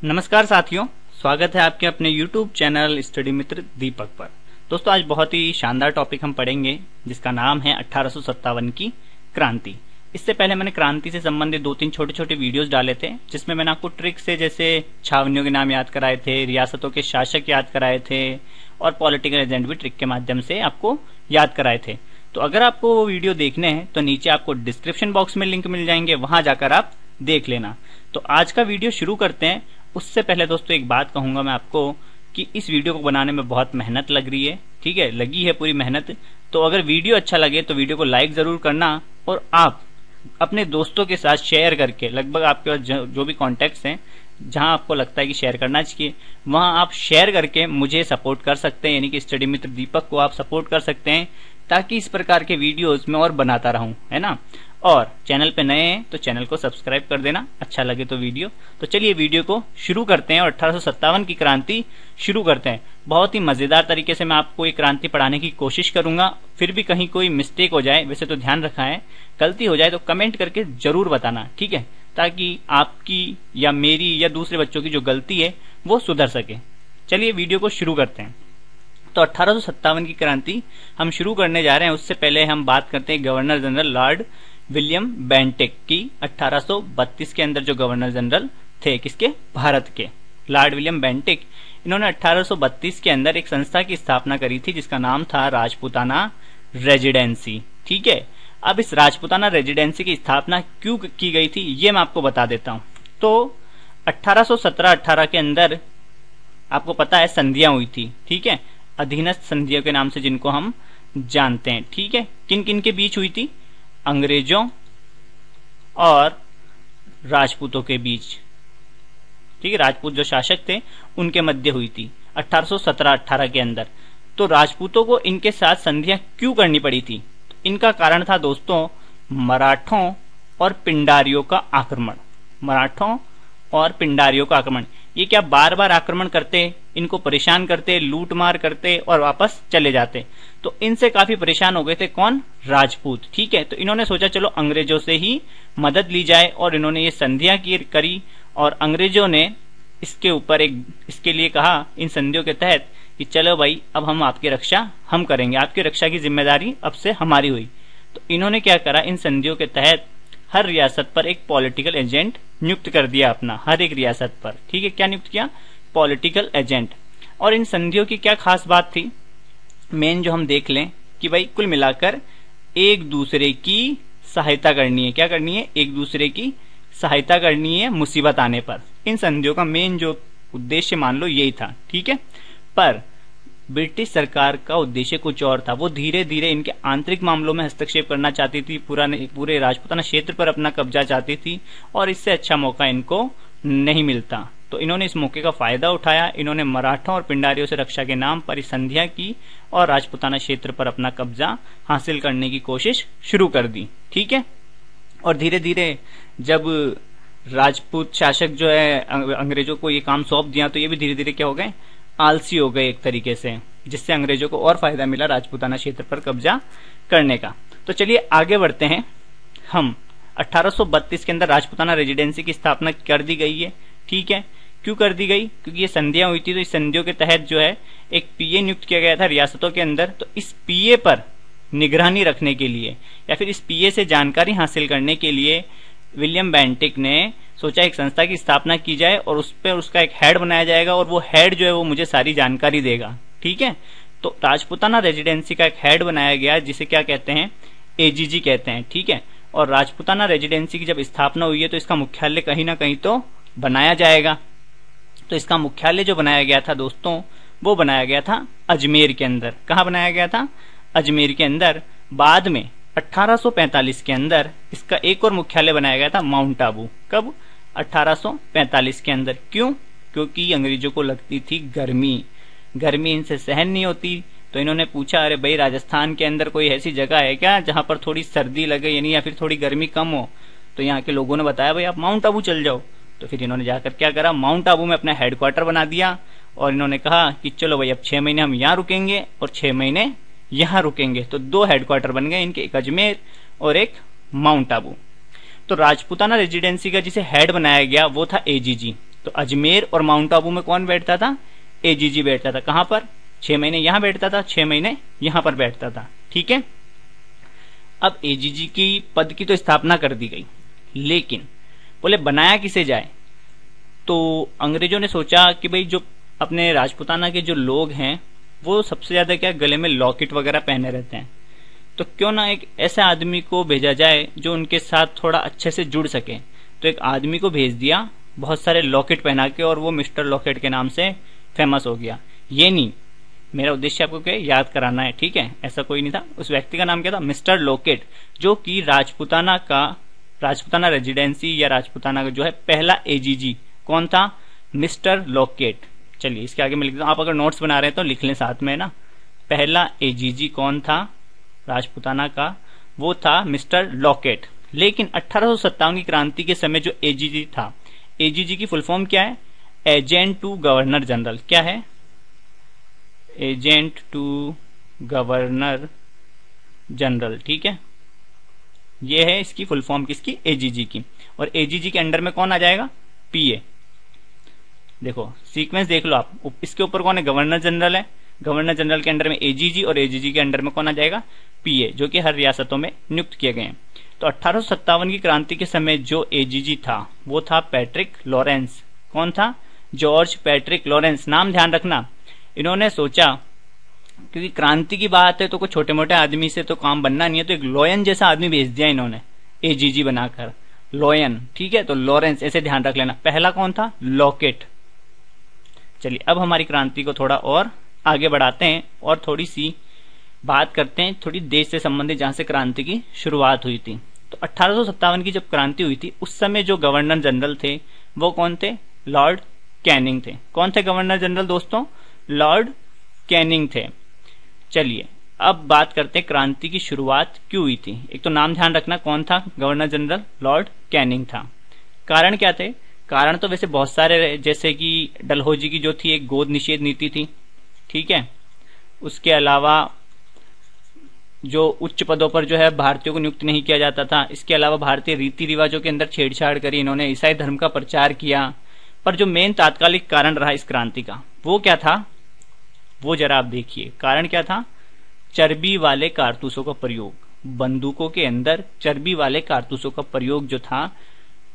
नमस्कार साथियों, स्वागत है आपके अपने YouTube चैनल स्टडी मित्र दीपक पर। दोस्तों, आज बहुत ही शानदार टॉपिक हम पढ़ेंगे जिसका नाम है 1857 की क्रांति। इससे पहले मैंने क्रांति से संबंधित 2-3 छोटे छोटे वीडियोस डाले थे जिसमें मैंने आपको ट्रिक से जैसे छावनियों के नाम याद कराए थे, रियासतों के शासक याद कराए थे और पॉलिटिकल एजेंट भी ट्रिक के माध्यम से आपको याद कराए थे। तो अगर आपको वो वीडियो देखने हैं तो नीचे आपको डिस्क्रिप्शन बॉक्स में लिंक मिल जाएंगे, वहां जाकर आप देख लेना। तो आज का वीडियो शुरू करते हैं। उससे पहले दोस्तों एक बात कहूंगा मैं आपको कि इस वीडियो को बनाने में बहुत मेहनत लग रही है, ठीक है, लगी है पूरी मेहनत। तो अगर वीडियो अच्छा लगे तो वीडियो को लाइक जरूर करना और आप अपने दोस्तों के साथ शेयर करके, लगभग आपके पास जो भी कॉन्टेक्ट्स हैं जहां आपको लगता है कि शेयर करना चाहिए वहां आप शेयर करके मुझे सपोर्ट कर सकते हैं, यानी कि स्टडी मित्र दीपक को आप सपोर्ट कर सकते हैं ताकि इस प्रकार के वीडियोस में और बनाता रहूं, है ना। और चैनल पे नए हैं तो चैनल को सब्सक्राइब कर देना, अच्छा लगे तो वीडियो। तो चलिए वीडियो को शुरू करते हैं और 1857 की क्रांति शुरू करते हैं। बहुत ही मजेदार तरीके से मैं आपको ये क्रांति पढ़ाने की कोशिश करूंगा। फिर भी कहीं कोई मिस्टेक हो जाए, वैसे तो ध्यान रखा है, गलती हो जाए तो कमेंट करके जरूर बताना, ठीक है, ताकि आपकी या मेरी या दूसरे बच्चों की जो गलती है वो सुधर सके। चलिए वीडियो को शुरू करते हैं। तो 1857 की क्रांति हम शुरू करने जा रहे हैं। उससे पहले हम बात करते हैं governor general Lord William Bentinck की। 1832 के अंदर जो गवर्नर जनरल थे, किसके, भारत के, लॉर्ड विलियम बेंटिक, इन्होंने 1832 के अंदर एक संस्था की स्थापना करी थी जिसका नाम था राजपूताना रेजिडेंसी, ठीक है। अब इस राजपूताना रेजिडेंसी की स्थापना क्यों की गई थी ये मैं आपको बता देता हूं। तो 1817-18 के अंदर आपको पता है संधियां हुई थी, ठीक है, अधीनस्थ संधियों के नाम से जिनको हम जानते हैं, ठीक है। किन किन के बीच हुई थी? अंग्रेजों और राजपूतों के बीच, ठीक है, राजपूत जो शासक थे उनके मध्य हुई थी 1817-18 के अंदर। तो राजपूतों को इनके साथ संधियां क्यों करनी पड़ी थी? तो इनका कारण था दोस्तों मराठों और पिंडारियों का आक्रमण। मराठों और पिंडारियों का आक्रमण, ये क्या बार बार आक्रमण करते, इनको परेशान करते, लूट मार करते और वापस चले जाते। तो इनसे काफी परेशान हो गए थे कौन? राजपूत, ठीक है। तो इन्होंने सोचा चलो अंग्रेजों से ही मदद ली जाए और इन्होंने ये संधियां करी और अंग्रेजों ने इसके ऊपर इसके लिए कहा इन संधियों के तहत कि चलो भाई अब हम आपकी रक्षा हम करेंगे, आपकी रक्षा की जिम्मेदारी अब से हमारी हुई। तो इन्होंने क्या करा, इन संधियों के तहत हर रियासत पर एक पॉलिटिकल एजेंट नियुक्त कर दिया अपना, हर एक रियासत पर, ठीक है। क्या नियुक्त किया? Political agent. और इन संधियों की क्या खास बात थी? मेन जो हम देख लें कि भाई कुल मिलाकर एक दूसरे की सहायता करनी है। क्या करनी है? एक दूसरे की सहायता करनी है मुसीबत आने पर। इन संधियों का मेन जो उद्देश्य मान लो यही था, ठीक है। पर ब्रिटिश सरकार का उद्देश्य कुछ और था। वो धीरे धीरे इनके आंतरिक मामलों में हस्तक्षेप करना चाहती थी, पूरे राजपूताना क्षेत्र पर अपना कब्जा चाहती थी और इससे अच्छा मौका इनको नहीं मिलता। तो इन्होंने इस मौके का फायदा उठाया। इन्होंने मराठों और पिंडारियों से रक्षा के नाम पर संधियां की और राजपूताना क्षेत्र पर अपना कब्जा हासिल करने की कोशिश शुरू कर दी, ठीक है। और धीरे धीरे जब राजपूत शासक जो है अंग्रेजों को ये काम सौंप दिया तो ये भी धीरे धीरे क्या हो गए, आलसी हो गए एक तरीके से, जिससे अंग्रेजों को और फायदा मिला राजपूताना क्षेत्र पर कब्जा करने का। तो चलिए आगे बढ़ते हैं। हम 1832 के अंदर राजपूताना रेजिडेंसी की स्थापना कर दी गई है, ठीक है। क्यों कर दी गई? क्योंकि ये संधियां हुई थी। तो इस संधियों के तहत जो है एक पीए नियुक्त किया गया था रियासतों के अंदर। तो इस पीए पर निगरानी रखने के लिए या फिर इस पीए से जानकारी हासिल करने के लिए विलियम बेंटिक ने सोचा एक संस्था की स्थापना की जाए और उस पर उसका एक हेड बनाया जाएगा और वो हेड जो है वो मुझे सारी जानकारी देगा, ठीक है। तो राजपूताना रेजिडेंसी का एक हेड बनाया गया जिसे क्या कहते हैं, एजीजी कहते हैं, ठीक है। और राजपूताना रेजिडेंसी की जब स्थापना हुई है तो इसका मुख्यालय कहीं ना कहीं तो बनाया जाएगा। तो इसका मुख्यालय जो बनाया गया था दोस्तों वो बनाया गया था अजमेर के अंदर। कहाँ बनाया गया था? अजमेर के अंदर। बाद में 1845 के अंदर इसका एक और मुख्यालय बनाया गया था माउंट आबू। कब? 1845 के अंदर। क्यों? क्योंकि अंग्रेजों को लगती थी गर्मी इनसे सहन नहीं होती। तो इन्होंने पूछा अरे भाई राजस्थान के अंदर कोई ऐसी जगह है क्या जहां पर थोड़ी सर्दी लगे, यानी या फिर थोड़ी गर्मी कम हो? तो यहाँ के लोगों ने बताया भाई आप माउंट आबू चल जाओ। तो फिर इन्होंने जाकर क्या करा, माउंट आबू में अपना हेडक्वार्टर बना दिया और इन्होंने कहा कि चलो भाई अब 6 महीने हम यहाँ रुकेंगे और 6 महीने यहाँ रुकेंगे। तो 2 हेडक्वार्टर बन गए इनके, एक अजमेर और एक माउंट आबू। तो राजपूताना रेजिडेंसी का जिसे हेड बनाया गया वो था एजीजी। तो अजमेर और माउंट आबू में कौन बैठता था? एजीजी बैठता था। कहां पर? 6 महीने यहां बैठता था, 6 महीने यहां पर बैठता था। ठीक है। अब एजीजी की पद की तो स्थापना कर दी गई, लेकिन बोले बनाया किसे जाए? तो अंग्रेजों ने सोचा कि भाई जो अपने राजपुताना के जो लोग हैं वो सबसे ज्यादा क्या गले में लॉकेट वगैरह पहने रहते हैं, तो क्यों ना एक ऐसे आदमी को भेजा जाए जो उनके साथ थोड़ा अच्छे से जुड़ सके। तो एक आदमी को भेज दिया बहुत सारे लॉकेट पहना के, और वो मिस्टर लॉकेट के नाम से फेमस हो गया। ये नहीं, मेरा उद्देश्य आपको क्या याद कराना है, ठीक है। ऐसा कोई नहीं था। उस व्यक्ति का नाम क्या था? मिस्टर लॉकेट, जो कि राजपुताना रेजिडेंसी या राजपुताना का जो है पहला एजीजी कौन था? Mister locket. चलिए इसके आगे मैं लिख देता हूं, आप अगर नोट्स बना रहे हैं तो लिख लें साथ में ना। पहला एजीजी कौन था राजपुताना का? वो था मिस्टर लॉकेट। लेकिन 1857 की क्रांति के समय जो एजीजी था, एजीजी की फुल फॉर्म क्या है? Agent to governor general. क्या है? Agent to governor general. ठीक है, ये है इसकी फुल फॉर्म किसकी? एजीजी की। और एजीजी के अंडर में कौन आ जाएगा? पीए। देखो सीक्वेंस देख लो आप, इसके ऊपर कौन है? गवर्नर जनरल है। गवर्नर जनरल के अंडर में एजीजी, और एजीजी के अंडर में कौन आ जाएगा? पीए, जो कि हर रियासतों में नियुक्त किए गए हैं। तो 1857 की क्रांति के समय जो एजीजी था वो था पैट्रिक लॉरेंस। कौन था? George Patrick Lawrence. नाम ध्यान रखना। इन्होंने सोचा क्योंकि क्रांति की बात है तो कोई छोटे मोटे आदमी से तो काम बनना नहीं है, तो एक लॉयन जैसा आदमी भेज दिया इन्होंने एजीजी बनाकर, लॉयन। ठीक है, तो लॉरेंस ऐसे ध्यान रख लेना। पहला कौन था? लॉकेट। चलिए अब हमारी क्रांति को थोड़ा और आगे बढ़ाते हैं और थोड़ी सी बात करते हैं थोड़ी देश से संबंधित, जहां से क्रांति की शुरुआत हुई थी। तो 1857 की जब क्रांति हुई थी उस समय जो गवर्नर जनरल थे वो कौन थे? लॉर्ड कैनिंग थे। कौन थे गवर्नर जनरल दोस्तों? लॉर्ड कैनिंग थे। चलिए अब बात करते हैं क्रांति की शुरुआत क्यों हुई थी। एक तो नाम ध्यान रखना, कौन था गवर्नर जनरल? लॉर्ड कैनिंग था। कारण क्या थे? कारण तो वैसे बहुत सारे रहे, जैसे कि डलहौजी की जो थी एक गोद निषेध नीति थी। ठीक है, उसके अलावा जो उच्च पदों पर जो है भारतीयों को नियुक्त नहीं किया जाता था। इसके अलावा भारतीय रीति रिवाजों के अंदर छेड़छाड़ करी इन्होंने, ईसाई धर्म का प्रचार किया। पर जो मेन तात्कालिक कारण रहा इस क्रांति का वो क्या था? वो जरा आप देखिए, कारण क्या था? चर्बी वाले कारतूसों का प्रयोग। बंदूकों के अंदर चर्बी वाले कारतूसों का प्रयोग जो था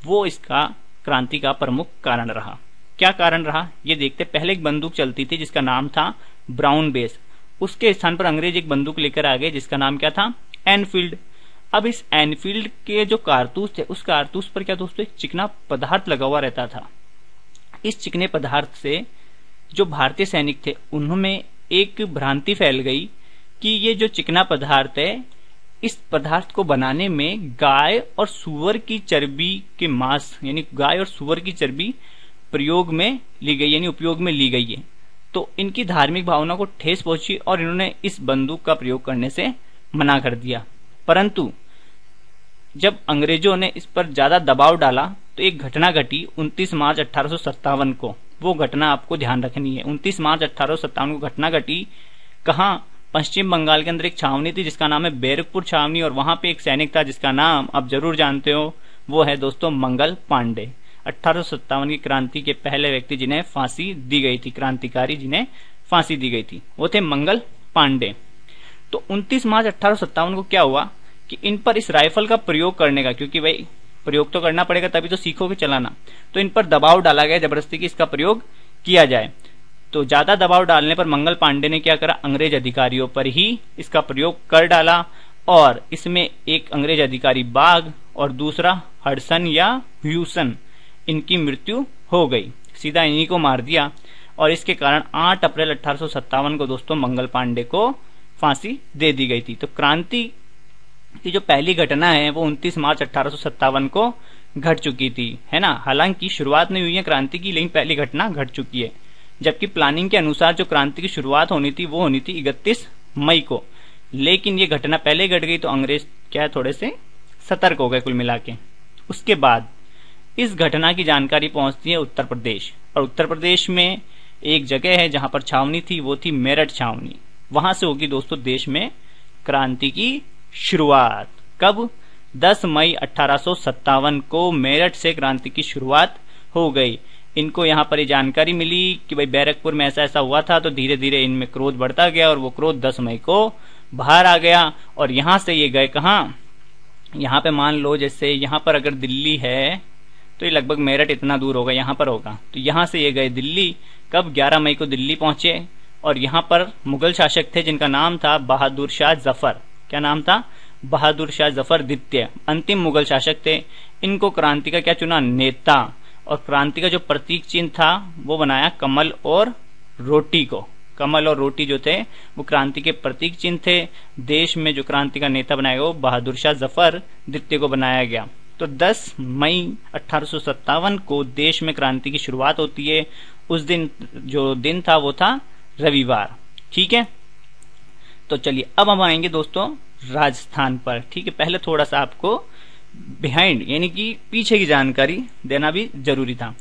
वो इसका क्रांति का प्रमुख कारण रहा। क्या कारण रहा ये देखते। पहले एक बंदूक चलती थी जिसका नाम था ब्राउन बेस, उसके स्थान पर अंग्रेज एक बंदूक लेकर आ गए जिसका नाम क्या था? एनफील्ड। अब इस एनफील्ड के जो कारतूस थे उस कारतूस पर क्या दोस्तों? एक चिकना पदार्थ लगा हुआ रहता था। इस चिकने पदार्थ से जो भारतीय सैनिक थे उनमें एक भ्रांति फैल गई कि ये जो चिकना पदार्थ है इस पदार्थ को बनाने में गाय और सुअर की चर्बी के मांस यानी गाय और सुअर की चर्बी प्रयोग में ली गई यानी उपयोग में ली गई है। तो इनकी धार्मिक भावना को ठेस पहुंची और इन्होंने इस बंदूक का प्रयोग करने से मना कर दिया। परंतु जब अंग्रेजों ने इस पर ज्यादा दबाव डाला तो एक घटना घटी 29 मार्च 1857 को। वो घटना आपको ध्यान रखनी है। 29 मार्च 1857 को घटना घटी कहां? पश्चिम बंगाल के अंदर एक छावनी थी जिसका नाम है बैरकपुर छावनी, और वहां पे एक सैनिक था जिसका नाम आप जरूर जानते हो, वो है दोस्तों मंगल पांडे। 1857 की क्रांति के पहले व्यक्ति जिन्हें फांसी दी गई थी, क्रांतिकारी जिन्हें फांसी दी गई थी, वो थे मंगल पांडे। तो 29 मार्च 1857 को क्या हुआ कि इन पर इस राइफल का प्रयोग करने का, क्योंकि भाई प्रयोग तो करना पड़ेगा तभी तो सीखोगे चलाना, तो इन पर दबाव डाला गया जबरदस्ती कि इसका प्रयोग किया जाए। तो ज्यादा दबाव डालने पर मंगल पांडे ने क्या करा? अंग्रेज अधिकारियों पर ही इसका प्रयोग कर डाला, और इसमें एक अंग्रेज अधिकारी बाघ और दूसरा हडसन या ह्यूसन, इनकी मृत्यु हो गई। सीधा इन्हीं को मार दिया, और इसके कारण 8 अप्रैल 1857 को दोस्तों मंगल पांडे को फांसी दे दी गई थी। तो क्रांति की जो पहली घटना है वो 29 मार्च 1857 को घट चुकी थी, है ना। हालांकि शुरुआत नहीं हुई है क्रांति की, लेकिन पहली घटना घट चुकी है। जबकि प्लानिंग के अनुसार जो क्रांति की शुरुआत होनी थी वो होनी थी 31 मई को, लेकिन ये घटना पहले घट गई तो अंग्रेज क्या है थोड़े से सतर्क हो गए कुल मिला के। उसके बाद इस घटना की जानकारी पहुंचती है उत्तर प्रदेश, और उत्तर प्रदेश में एक जगह है जहां पर छावनी थी, वो थी मेरठ छावनी। वहां से होगी दोस्तों देश में क्रांति की शुरुआत। कब? 10 मई 1857 को मेरठ से क्रांति की शुरुआत हो गई। इनको यहाँ पर ये जानकारी मिली कि भाई बैरकपुर में ऐसा ऐसा हुआ था, तो धीरे धीरे इनमें क्रोध बढ़ता गया और वो क्रोध 10 मई को बाहर आ गया। और यहां से ये गए कहाँ, यहाँ पे मान लो जैसे यहाँ पर अगर दिल्ली है तो ये लगभग मेरठ इतना दूर होगा, यहाँ पर होगा, तो यहाँ से ये गए दिल्ली। कब, 11 मई को दिल्ली पहुंचे। और यहाँ पर मुगल शासक थे जिनका नाम था बहादुर शाह जफर। क्या नाम था? बहादुर शाह जफर द्वितीय, अंतिम मुगल शासक थे। इनको क्रांति का क्या चुना? नेता। और क्रांति का जो प्रतीक चिन्ह था वो बनाया कमल और रोटी को। कमल और रोटी जो थे वो क्रांति के प्रतीक चिन्ह थे। देश में जो क्रांति का नेता बनाया गया वो बहादुर शाह जफर द्वितीय को बनाया गया। तो 10 मई 1857 को देश में क्रांति की शुरुआत होती है। उस दिन जो दिन था वो था रविवार। ठीक है, तो चलिए अब हम आएंगे दोस्तों राजस्थान पर। ठीक है, पहले थोड़ा सा आपको बिहाइंड यानी कि पीछे की जानकारी देना भी जरूरी था।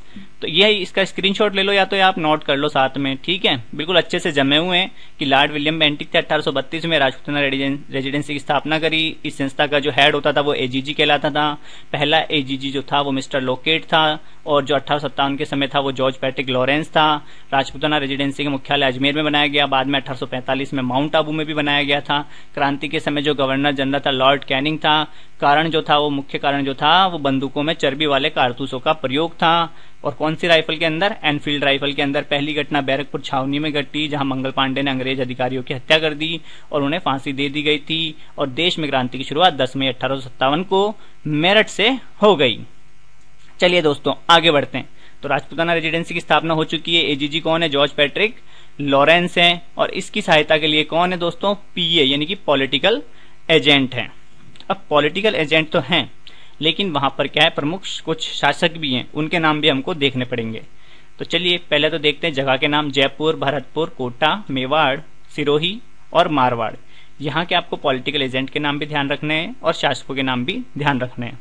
तो ये इसका स्क्रीनशॉट ले लो या तो ये आप नोट कर लो साथ में। ठीक है, बिल्कुल अच्छे से जमे हुए हैं कि लॉर्ड विलियम बेंटिक थे 1832 में राजपूताना रेजिडेंसी की स्थापना करी। इस संस्था का जो हेड होता था वो एजीजी कहलाता था। पहला एजीजी जो था वो मिस्टर लोकेट था और जो 1857 के समय था वो जॉर्ज पैट्रिक लॉरेंस था। राजपूताना रेजिडेंसी का मुख्यालय अजमेर में बनाया गया। बाद में 1845 में माउंट आबू में भी बनाया गया था। क्रांति के समय जो गवर्नर जनरल था लॉर्ड कैनिंग था। कारण जो था वो मुख्य कारण जो था वो बंदूकों में चर्बी वाले कारतूसों का प्रयोग था। और कौन सी राइफल के अंदर? एनफील्ड राइफल के अंदर। पहली घटना बैरकपुर छावनी में घटी जहां मंगल पांडे ने अंग्रेज अधिकारियों की हत्या कर दी और उन्हें फांसी दे दी गई थी। और देश में क्रांति की शुरुआत 10 मई 1857 को मेरठ से हो गई। चलिए दोस्तों आगे बढ़ते हैं। तो राजपूताना रेजिडेंसी की स्थापना हो चुकी है। एजीजी कौन है? जॉर्ज पैट्रिक लॉरेंस है। और इसकी सहायता के लिए कौन है दोस्तों? पीए यानी कि पॉलिटिकल एजेंट है। अब पॉलिटिकल एजेंट तो हैं लेकिन वहां पर क्या है, प्रमुख कुछ शासक भी हैं, उनके नाम भी हमको देखने पड़ेंगे। तो चलिए पहले तो देखते हैं जगह के नाम। जयपुर, भरतपुर, कोटा, मेवाड़, सिरोही और मारवाड़। यहाँ के आपको पॉलिटिकल एजेंट के नाम भी ध्यान रखने हैं और शासकों के नाम भी ध्यान रखने हैं।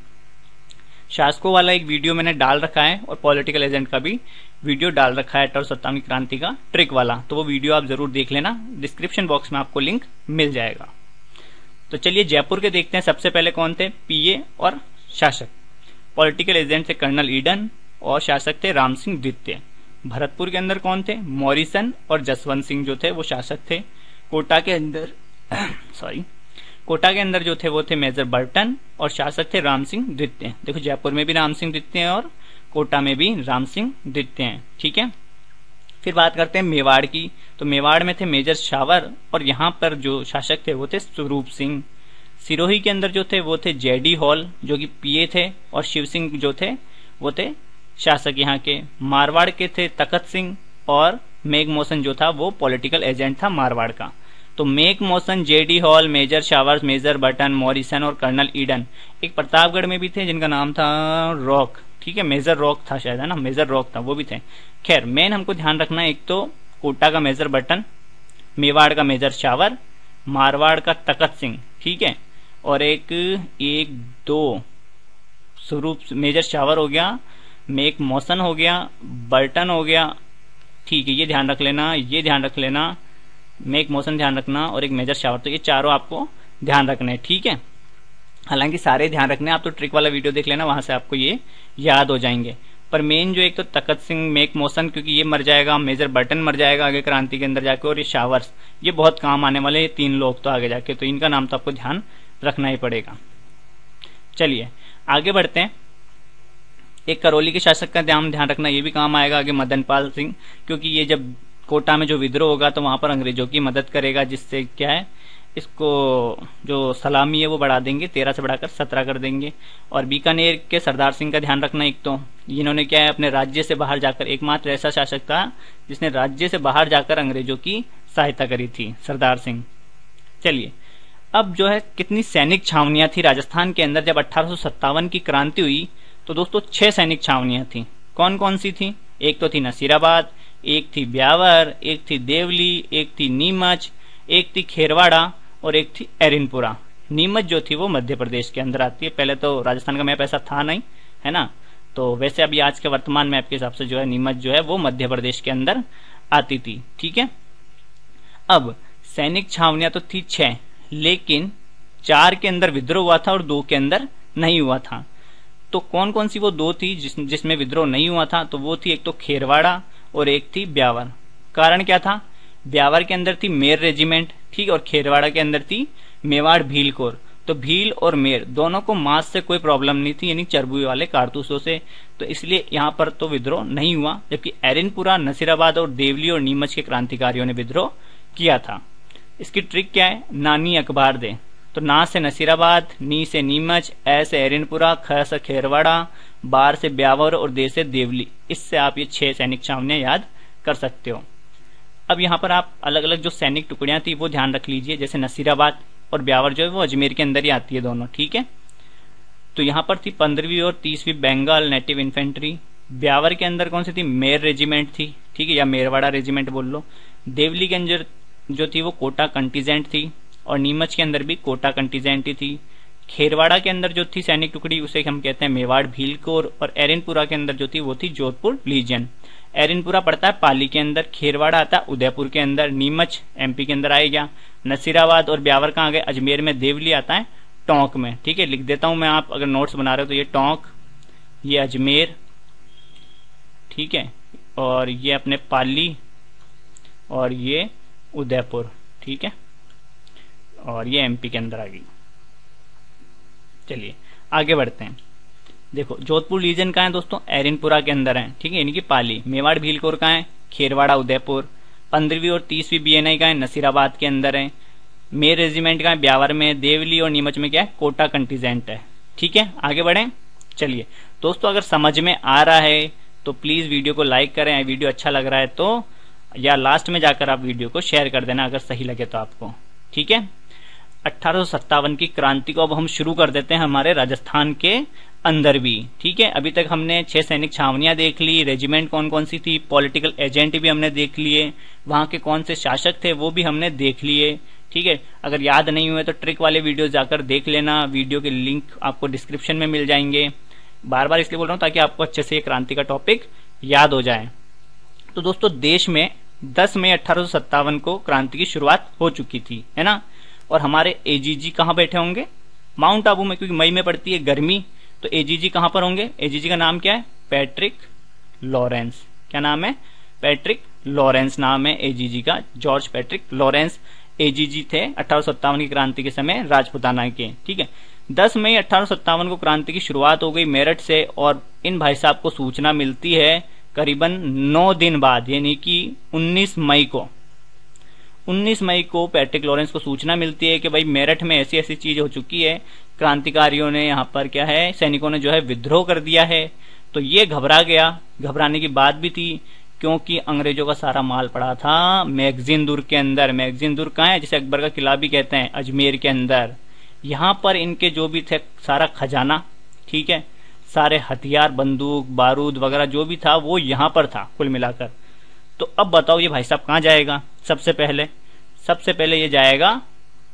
शासकों वाला एक वीडियो मैंने डाल रखा है और पॉलिटिकल एजेंट का भी वीडियो डाल रखा है 1857 की क्रांति का ट्रिक वाला, तो वो वीडियो आप जरूर देख लेना। डिस्क्रिप्शन बॉक्स में आपको लिंक मिल जाएगा। तो चलिए जयपुर के देखते हैं। सबसे पहले कौन थे? पीए और शासक। पॉलिटिकल एजेंट थे कर्नल ईडन और शासक थे राम सिंह द्वितीय। भरतपुर के अंदर कौन थे? मॉरिसन और जसवंत सिंह जो थे वो शासक थे। कोटा के अंदर कोटा के अंदर जो थे वो थे मेजर बर्टन और शासक थे राम सिंह द्वितीय। देखो जयपुर में भी राम सिंह द्वितीय हैं और कोटा में भी राम सिंह द्वितीय हैं। ठीक है, फिर बात करते हैं मेवाड़ की। तो मेवाड़ में थे मेजर शावर और यहाँ पर जो शासक थे वो थे स्वरूप सिंह। सिरोही के अंदर जो थे वो थे जेडी हॉल जो कि पीए थे और शिव सिंह जो थे वो थे शासक यहाँ के। मारवाड़ के थे तखत सिंह और मेघ मोसन जो था वो पॉलिटिकल एजेंट था मारवाड़ का। तो Monck Mason, JD Hall, Major Shower, Major Burton, Morrison और कर्नल ईडन एक प्रतापगढ़ में भी थे जिनका नाम था रॉक। ठीक है, मेजर रॉक था शायद, है ना, मेजर रॉक था, वो भी थे। खैर मेन हमको ध्यान रखना है, एक तो कोटा का मेजर बटन, मेवाड़ का मेजर शावर, मारवाड़ का तखत सिंह। ठीक है, और एक दो स्वरूप मेजर शावर हो गया, मेघ मौसन हो गया, बर्टन हो गया। ठीक है, ये ध्यान रख लेना, ये ध्यान रख लेना, मेघ मौसन ध्यान रखना और एक मेजर शावर। तो ये चारों आपको ध्यान रखने हैं। ठीक है, हालांकि सारे ध्यान रखने, आप तो ट्रिक वाला वीडियो देख लेना, वहां से आपको ये याद हो जाएंगे। पर मेन जो एक तो तखत सिंह, मेघ मौसन, क्योंकि ये मर जाएगा, मेजर बटन मर जाएगा आगे क्रांति के अंदर जाके, और ये शावर्स, ये बहुत काम आने वाले ये 3 लोग तो आगे जाके, तो इनका नाम तो आपको ध्यान रखना ही पड़ेगा। चलिए आगे बढ़ते हैं। एक करौली के शासक का ध्यान रखना, ये भी काम आएगा आगे, मदनपाल सिंह, क्योंकि ये जब कोटा में जो विद्रोह होगा तो वहां पर अंग्रेजों की मदद करेगा, जिससे क्या है, इसको जो सलामी है वो बढ़ा देंगे, 13 से बढ़ाकर 17 कर देंगे। और बीकानेर के सरदार सिंह का ध्यान रखना। एक तो इन्होंने क्या है, अपने राज्य से बाहर जाकर, एकमात्र ऐसा शासक था जिसने राज्य से बाहर जाकर अंग्रेजों की सहायता करी थी, सरदार सिंह। चलिए अब जो है कितनी सैनिक छावनियां थी राजस्थान के अंदर जब 1857 की क्रांति हुई, तो दोस्तों 6 सैनिक छावनियां थी। कौन कौन सी थी? एक तो थी नसीराबाद, एक थी ब्यावर, एक थी देवली, एक थी नीमच, एक थी खेरवाड़ा और एक थी एरिनपुरा। नीमच जो थी वो मध्य प्रदेश के अंदर आती है। पहले तो राजस्थान का मैप ऐसा था नहीं, है ना, तो वैसे अभी आज के वर्तमान मैप के हिसाब से जो है नीमच जो है वो मध्य प्रदेश के अंदर आती थी। ठीक है, अब सैनिक छावनियां तो थी 6, लेकिन 4 के अंदर विद्रोह हुआ था और 2 के अंदर नहीं हुआ था। तो कौन कौन सी वो दो थी जिसमें विद्रोह नहीं हुआ था? तो वो थी एक तो खेरवाड़ा और एक थी ब्यावर। कारण क्या था? ब्यावर के अंदर थी मेर रेजिमेंट, ठीक है, और खेरवाड़ा के अंदर थी मेवाड़ भील कोर। तो भील और मेर दोनों को मास से कोई प्रॉब्लम नहीं थी, यानी चरबी वाले कारतूसों से, तो इसलिए यहाँ पर तो विद्रोह नहीं हुआ। जबकि एरिनपुरा, नसीराबाद और देवली और नीमच के क्रांतिकारियों ने विद्रोह किया था। इसकी ट्रिक क्या है? नानी अखबार दे। तो ना से नसीराबाद, नी से नीमच, ए से एरिनपुरा, ख से खेरवाड़ा, बार से ब्यावर और दे से देवली। इससे आप ये 6 सैनिक छावनियां याद कर सकते हो। अब यहाँ पर आप अलग अलग जो सैनिक टुकड़ियां थी वो ध्यान रख लीजिए। जैसे नसीराबाद और ब्यावर जो है वो अजमेर के अंदर ही आती है दोनों, ठीक है। तो यहाँ पर थी 15वीं और 30वीं बंगाल नेटिव इन्फेंट्री। ब्यावर के अंदर कौन सी थी? मेर रेजिमेंट थी, ठीक है, या मेरवाड़ा रेजिमेंट बोल लो। देवली के अंदर जो थी वो कोटा कंटीजेंट थी, और नीमच के अंदर भी कोटा कंटीजेंट ही थी। खेरवाड़ा के अंदर जो थी सैनिक टुकड़ी उसे हम कहते हैं मेवाड़ भील कोर, और एरिनपुरा के अंदर जो थी वो थी जोधपुर लीजियन। एरिनपुरा पड़ता है पाली के अंदर, खेरवाड़ा आता है उदयपुर के अंदर, नीमच एमपी के अंदर आएगा, नसीराबाद और ब्यावर कहाँ गए? अजमेर में। देवली आता है टोंक में, ठीक है, लिख देता हूं मैं, आप अगर नोट्स बना रहे हो तो ये टोंक, ये अजमेर, ठीक है, और ये अपने पाली, और ये उदयपुर, ठीक है, और ये एमपी के अंदर आ गई। चलिए आगे बढ़ते हैं। देखो जोधपुर लीजन कहाँ है दोस्तों? एरिनपुरा के अंदर है, ठीक है, यानी कि पाली। मेवाड़ भीलकोर कहाँ है? खेरवाड़ा उदयपुर। 15वीं और 30वीं बीएनआई कहाँ है? नसीराबाद के अंदर है। मेर रेजिमेंट कहाँ है? ब्यावर में। देवली और नीमच में क्या है? कोटा कंटीजेंट है, ठीक है। आगे बढ़े। चलिए दोस्तों, अगर समझ में आ रहा है तो प्लीज वीडियो को लाइक करें, वीडियो अच्छा लग रहा है तो, या लास्ट में जाकर आप वीडियो को शेयर कर देना अगर सही लगे तो आपको, ठीक है। 1857 की क्रांति को अब हम शुरू कर देते हैं हमारे राजस्थान के अंदर भी, ठीक है। अभी तक हमने 6 सैनिक छावनियां देख ली, रेजिमेंट कौन कौन सी थी, पॉलिटिकल एजेंट भी हमने देख लिए, वहां के कौन से शासक थे वो भी हमने देख लिए, ठीक है। अगर याद नहीं हुए तो ट्रिक वाले वीडियो जाकर देख लेना, वीडियो के लिंक आपको डिस्क्रिप्शन में मिल जाएंगे। बार बार इसलिए बोल रहा हूं ताकि आपको अच्छे से ये क्रांति का टॉपिक याद हो जाए। तो दोस्तों देश में 10 मई 1857 को क्रांति की शुरुआत हो चुकी थी, है ना। और हमारे एजीजी कहाँ बैठे होंगे? माउंट आबू में, क्योंकि मई में पड़ती है गर्मी, तो एजीजी कहां पर होंगे? एजीजी का नाम क्या है? Patrick Lawrence. क्या नाम है? पैट्रिक लॉरेंस नाम है एजीजी का, जॉर्ज पैट्रिक लॉरेंस एजीजी थे 1857 की क्रांति के समय राजपुताना के, ठीक है। 10 मई 1857 को क्रांति की शुरुआत हो गई मेरठ से, और इन भाई साहब को सूचना मिलती है करीबन 9 दिन बाद, यानी कि 19 मई को पैट्रिक लॉरेंस को सूचना मिलती है कि भाई मेरठ में ऐसी ऐसी चीज हो चुकी है, क्रांतिकारियों ने यहाँ पर क्या है, सैनिकों ने जो है विद्रोह कर दिया है। तो ये घबरा गया। घबराने की बात भी थी क्योंकि अंग्रेजों का सारा माल पड़ा था मैगजीन दुर्ग के अंदर। मैगजीन दुर्ग कहाँ है? जिसे अकबर का किला भी कहते हैं, अजमेर के अंदर। यहाँ पर इनके जो भी थे सारा खजाना, ठीक है, सारे हथियार, बंदूक, बारूद वगैरह जो भी था वो यहाँ पर था कुल मिलाकर। तो अब बताओ ये भाई साहब कहाँ जाएगा? सबसे पहले ये जाएगा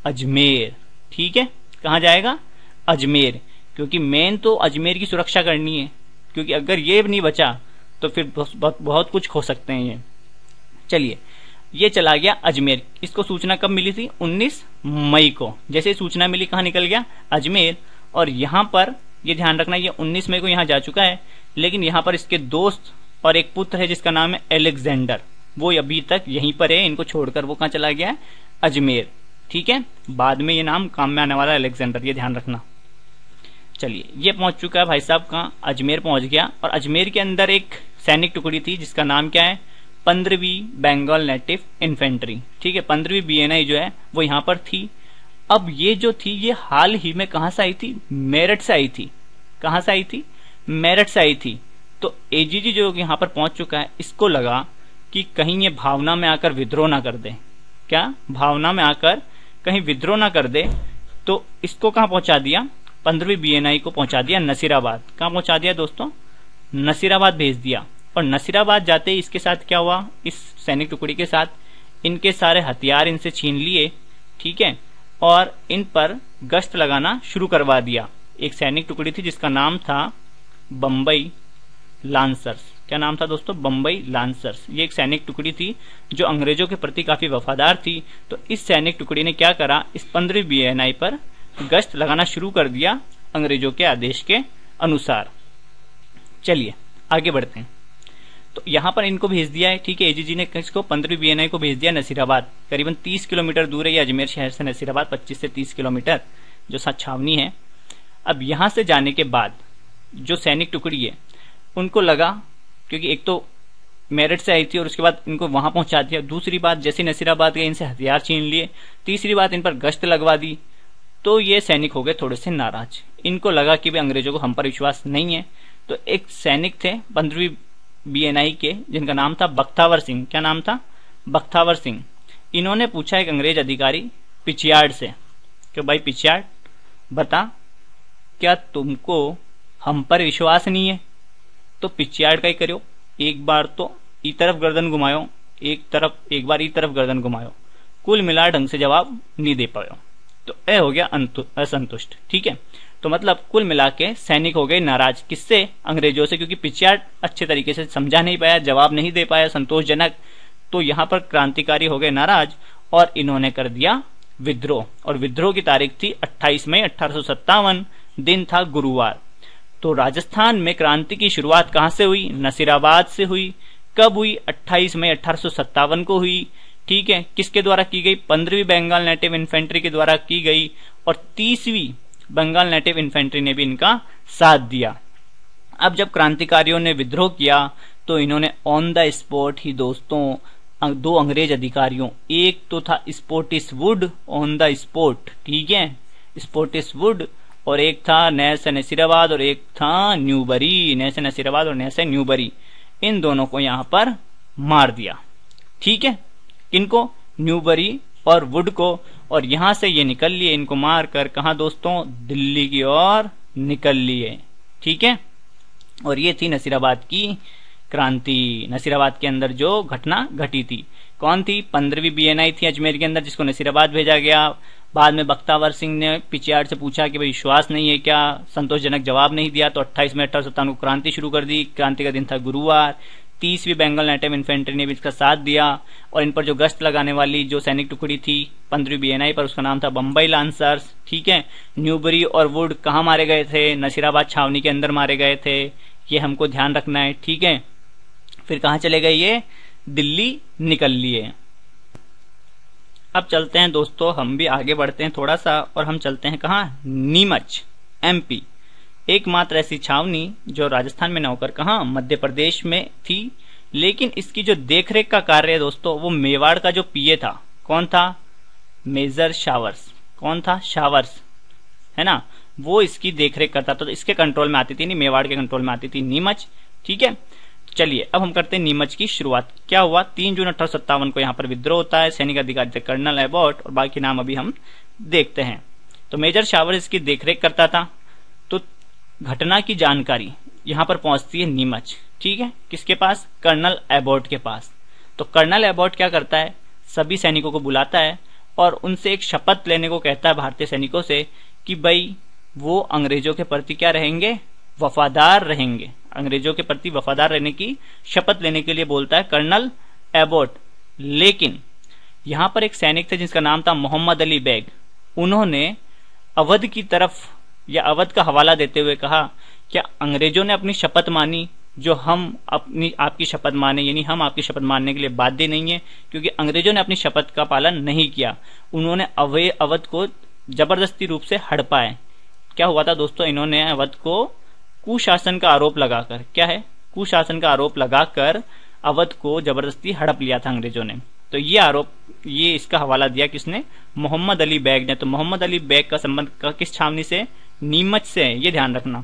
अजमेर, ठीक है। कहाँ जाएगा? अजमेर, क्योंकि मेन तो अजमेर की सुरक्षा करनी है, क्योंकि अगर ये नहीं बचा तो फिर बहुत कुछ खो सकते हैं ये। चलिए ये चला गया अजमेर। इसको सूचना कब मिली थी? 19 मई को। जैसे सूचना मिली कहाँ निकल गया? अजमेर। और यहाँ पर ये ध्यान रखना, ये 19 मई को यहाँ जा चुका है, लेकिन यहाँ पर इसके दोस्त और एक पुत्र है जिसका नाम है एलेक्जेंडर, वो अभी तक यहीं पर है। इनको छोड़कर वो कहाँ चला गया है? अजमेर, ठीक है। बाद में ये नाम काम में आने वाला एलेक्जेंडर, ये ध्यान रखना। चलिए ये पहुंच चुका है भाई साहब कहाँ? अजमेर पहुंच गया। और अजमेर के अंदर एक सैनिक टुकड़ी थी जिसका नाम क्या है? 15वीं बंगाल नेटिव इन्फेंट्री, ठीक है। 15वीं बीएनआई जो है वो यहाँ पर थी। अब ये जो थी ये हाल ही में कहां से आई थी? मेरठ से आई थी। कहां से आई थी? मेरठ से आई थी। तो एजीजी जो यहाँ पर पहुंच चुका है, इसको लगा कि कहीं ये भावना में आकर विद्रोह ना कर दे। क्या? भावना में आकर कहीं विद्रोह ना कर दे। तो इसको कहां पहुंचा दिया? 15वीं बीएनआई को पहुंचा दिया नसीराबाद। कहां पहुंचा दिया दोस्तों? नसीराबाद भेज दिया। और नसीराबाद जाते ही इसके साथ क्या हुआ? इस सैनिक टुकड़ी के साथ इनके सारे हथियार इनसे छीन लिए, ठीक है, और इन पर गश्त लगाना शुरू करवा दिया। एक सैनिक टुकड़ी थी जिसका नाम था बम्बई लांसर्स। क्या नाम था दोस्तों? बम्बई लांसर्स। ये एक सैनिक टुकड़ी थी जो अंग्रेजों के प्रति काफी वफादार थी। तो इस सैनिक टुकड़ी ने क्या करा? इस 15वीं बीएनआई पर गश्त लगाना शुरू कर दिया अंग्रेजों के आदेश के अनुसार। चलिए आगे बढ़ते हैं। तो यहां पर इनको भेज दिया है, ठीक है, एजीजी ने किसको, 15वीं बीएनआई को भेज दिया नसीराबाद। करीबन 30 किलोमीटर दूर है ये अजमेर शहर से नसीराबाद, 25 से 30 किलोमीटर जो छावनी है। अब यहां से जाने के बाद जो सैनिक टुकड़ी है उनको लगा, क्योंकि एक तो मेरठ से आई थी और उसके बाद इनको वहां पहुंचा दिया, दूसरी बात जैसे नसीराबाद गए इनसे हथियार छीन लिए, तीसरी बात इन पर गश्त लगवा दी, तो ये सैनिक हो गए थोड़े से नाराज। इनको लगा कि भाई अंग्रेजों को हम पर विश्वास नहीं है। तो एक सैनिक थे 15वीं बीएनआई के, जिनका नाम था बख्तावर सिंह। क्या नाम था? बख्तावर सिंह। इन्होंने पूछा एक अंग्रेज अधिकारी पिचियार्ड से कि भाई पिचियार्ड बता, क्या तुमको हम पर विश्वास नहीं है? तो पिचियार्ड का ही करो, एक बार तो ई तरफ गर्दन घुमायो, एक बार ई तरफ गर्दन घुमायो, कुल मिला ढंग से जवाब नहीं दे पायो। तो ए हो गया असंतुष्ट, ठीक है। तो मतलब कुल मिला के सैनिक हो गए नाराज, किससे? अंग्रेजों से, क्योंकि पिचियार्ड अच्छे तरीके से समझा नहीं पाया, जवाब नहीं दे पाया संतोषजनक। तो यहां पर क्रांतिकारी हो गए नाराज और इन्होंने कर दिया विद्रोह। और विद्रोह की तारीख थी 28 मई 1857, दिन था गुरुवार। तो राजस्थान में क्रांति की शुरुआत कहां से हुई? नसीराबाद से हुई। कब हुई? 28 मई 1857 को हुई, ठीक है। किसके द्वारा की गई? 15वीं बंगाल नेटिव इन्फेंट्री के द्वारा की गई और 30वीं बंगाल नेटिव इन्फेंट्री ने भी इनका साथ दिया। अब जब क्रांतिकारियों ने विद्रोह किया तो इन्होंने ऑन द स्पॉट ही दोस्तों दो अंग्रेज अधिकारियों, एक तो था स्पोर्टिस वुड, ऑन द स्पॉट, ठीक है, स्पोर्टिस वुड, और एक था नैसे नसीराबाद और एक था न्यूबरी, नैसे नसीराबाद और नैसे न्यूबरी, इन दोनों को यहां पर मार दिया, ठीक है। किनको? न्यूबरी और वुड को। और यहां से ये निकल लिए, इनको मार कर कहा दोस्तों? दिल्ली की ओर निकल लिए, ठीक है। और ये थी नसीराबाद की क्रांति, नसीराबाद के अंदर जो घटना घटी थी। कौन थी? 15वीं बीएनआई थी अजमेर के अंदर, जिसको नसीराबाद भेजा गया। बाद में बख्तावर सिंह ने पिचियार्ड से पूछा कि भाई विश्वास नहीं है क्या? संतोषजनक जवाब नहीं दिया, तो 28 मई 1857 को क्रांति शुरू कर दी। क्रांति का दिन था गुरुवार। 30वीं बंगाल नेटिव इन्फेंट्री ने भी इसका साथ दिया और इन पर जो गश्त लगाने वाली जो सैनिक टुकड़ी थी 15वीं बीएनआई पर, उसका नाम था बम्बई लांसर्स, ठीक है। न्यूबरी और वुड कहाँ मारे गए थे? नसीराबाद छावनी के अंदर मारे गए थे, ये हमको ध्यान रखना है, ठीक है। फिर कहाँ चले गए ये? दिल्ली निकल लिए। अब चलते हैं दोस्तों, हम भी आगे बढ़ते हैं थोड़ा सा और हम चलते हैं कहाँ? नीमच, एमपी। एकमात्र ऐसी छावनी जो राजस्थान में न होकर कहाँ? मध्य प्रदेश में थी। लेकिन इसकी जो देखरेख का कार्य है दोस्तों, वो मेवाड़ का जो पीए था, कौन था? Major Showers. कौन था? शावर्स, है ना, वो इसकी देखरेख करता था। तो इसके कंट्रोल में आती थी, नहीं मेवाड़ के कंट्रोल में आती थी नीमच, ठीक है। चलिए अब हम करते हैं नीमच की शुरुआत। क्या हुआ? 3 जून 1857 को यहाँ पर विद्रोह होता है। सैनिक अधिकारी थे कर्नल एबॉट और बाकी नाम अभी हम देखते हैं। तो मेजर शावर इसकी देखरेख करता था। तो घटना की जानकारी यहाँ पर पहुंचती है नीमच, ठीक है, किसके पास? कर्नल एबॉट के पास। तो कर्नल एबॉट क्या करता है? सभी सैनिकों को बुलाता है और उनसे एक शपथ लेने को कहता है भारतीय सैनिकों से कि भाई वो अंग्रेजों के प्रति क्या रहेंगे? वफादार रहेंगे। अंग्रेजों के प्रति वफादार रहने की शपथ लेने के लिए बोलता है कर्नल एबॉट। लेकिन यहां पर एक सैनिक थे जिसका नाम था मोहम्मद अली बेग। उन्होंने अवध की तरफ या अवध का हवाला देते हुए कहा, क्या अंग्रेजों ने अपनी शपथ मानी जो हम आपकी शपथ माने? यानी हम आपकी शपथ मानने के लिए बाध्य नहीं है, क्योंकि अंग्रेजों ने अपनी शपथ का पालन नहीं किया। उन्होंने अवध को जबरदस्ती रूप से हड़पा है। क्या हुआ था दोस्तों? इन्होंने अवध को कुशासन का आरोप लगाकर, क्या है? कुशासन का आरोप लगाकर अवध को जबरदस्ती हड़प लिया था अंग्रेजों ने। तो ये आरोप, ये इसका हवाला दिया किसने? मोहम्मद अली बेग ने। तो मोहम्मद अली बेग का संबंध किस छावनी से? नीमच से है, ये ध्यान रखना।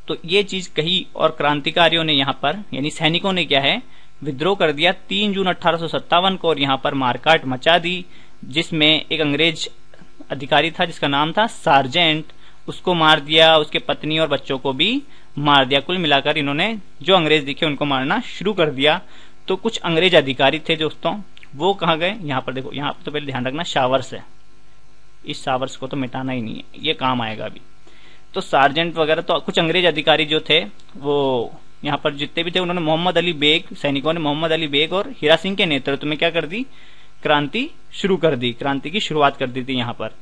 तो ये चीज कही और क्रांतिकारियों ने यहाँ पर, यानी सैनिकों ने क्या है? विद्रोह कर दिया 3 जून 1857 को और यहाँ पर मारकाट मचा दी, जिसमें एक अंग्रेज अधिकारी था जिसका नाम था सार्जेंट, उसको मार दिया, उसके पत्नी और बच्चों को भी मार दिया। कुल मिलाकर इन्होंने जो अंग्रेज दिखे उनको मारना शुरू कर दिया। तो कुछ अंग्रेज अधिकारी थे दोस्तों, वो कहाँ गए? यहाँ पर देखो, यहाँ पर तो पहले ध्यान रखना शावर्स है, इस शावर्स को तो मिटाना ही नहीं है, ये काम आएगा अभी। तो सार्जेंट वगैरह, तो कुछ अंग्रेज अधिकारी जो थे वो यहाँ पर जितने भी थे, उन्होंने मोहम्मद अली बेग, सैनिकों ने मोहम्मद अली बेग और हीरा सिंह के नेतृत्व में क्या कर दी? क्रांति शुरू कर दी, क्रांति की शुरुआत कर दी थी यहाँ पर।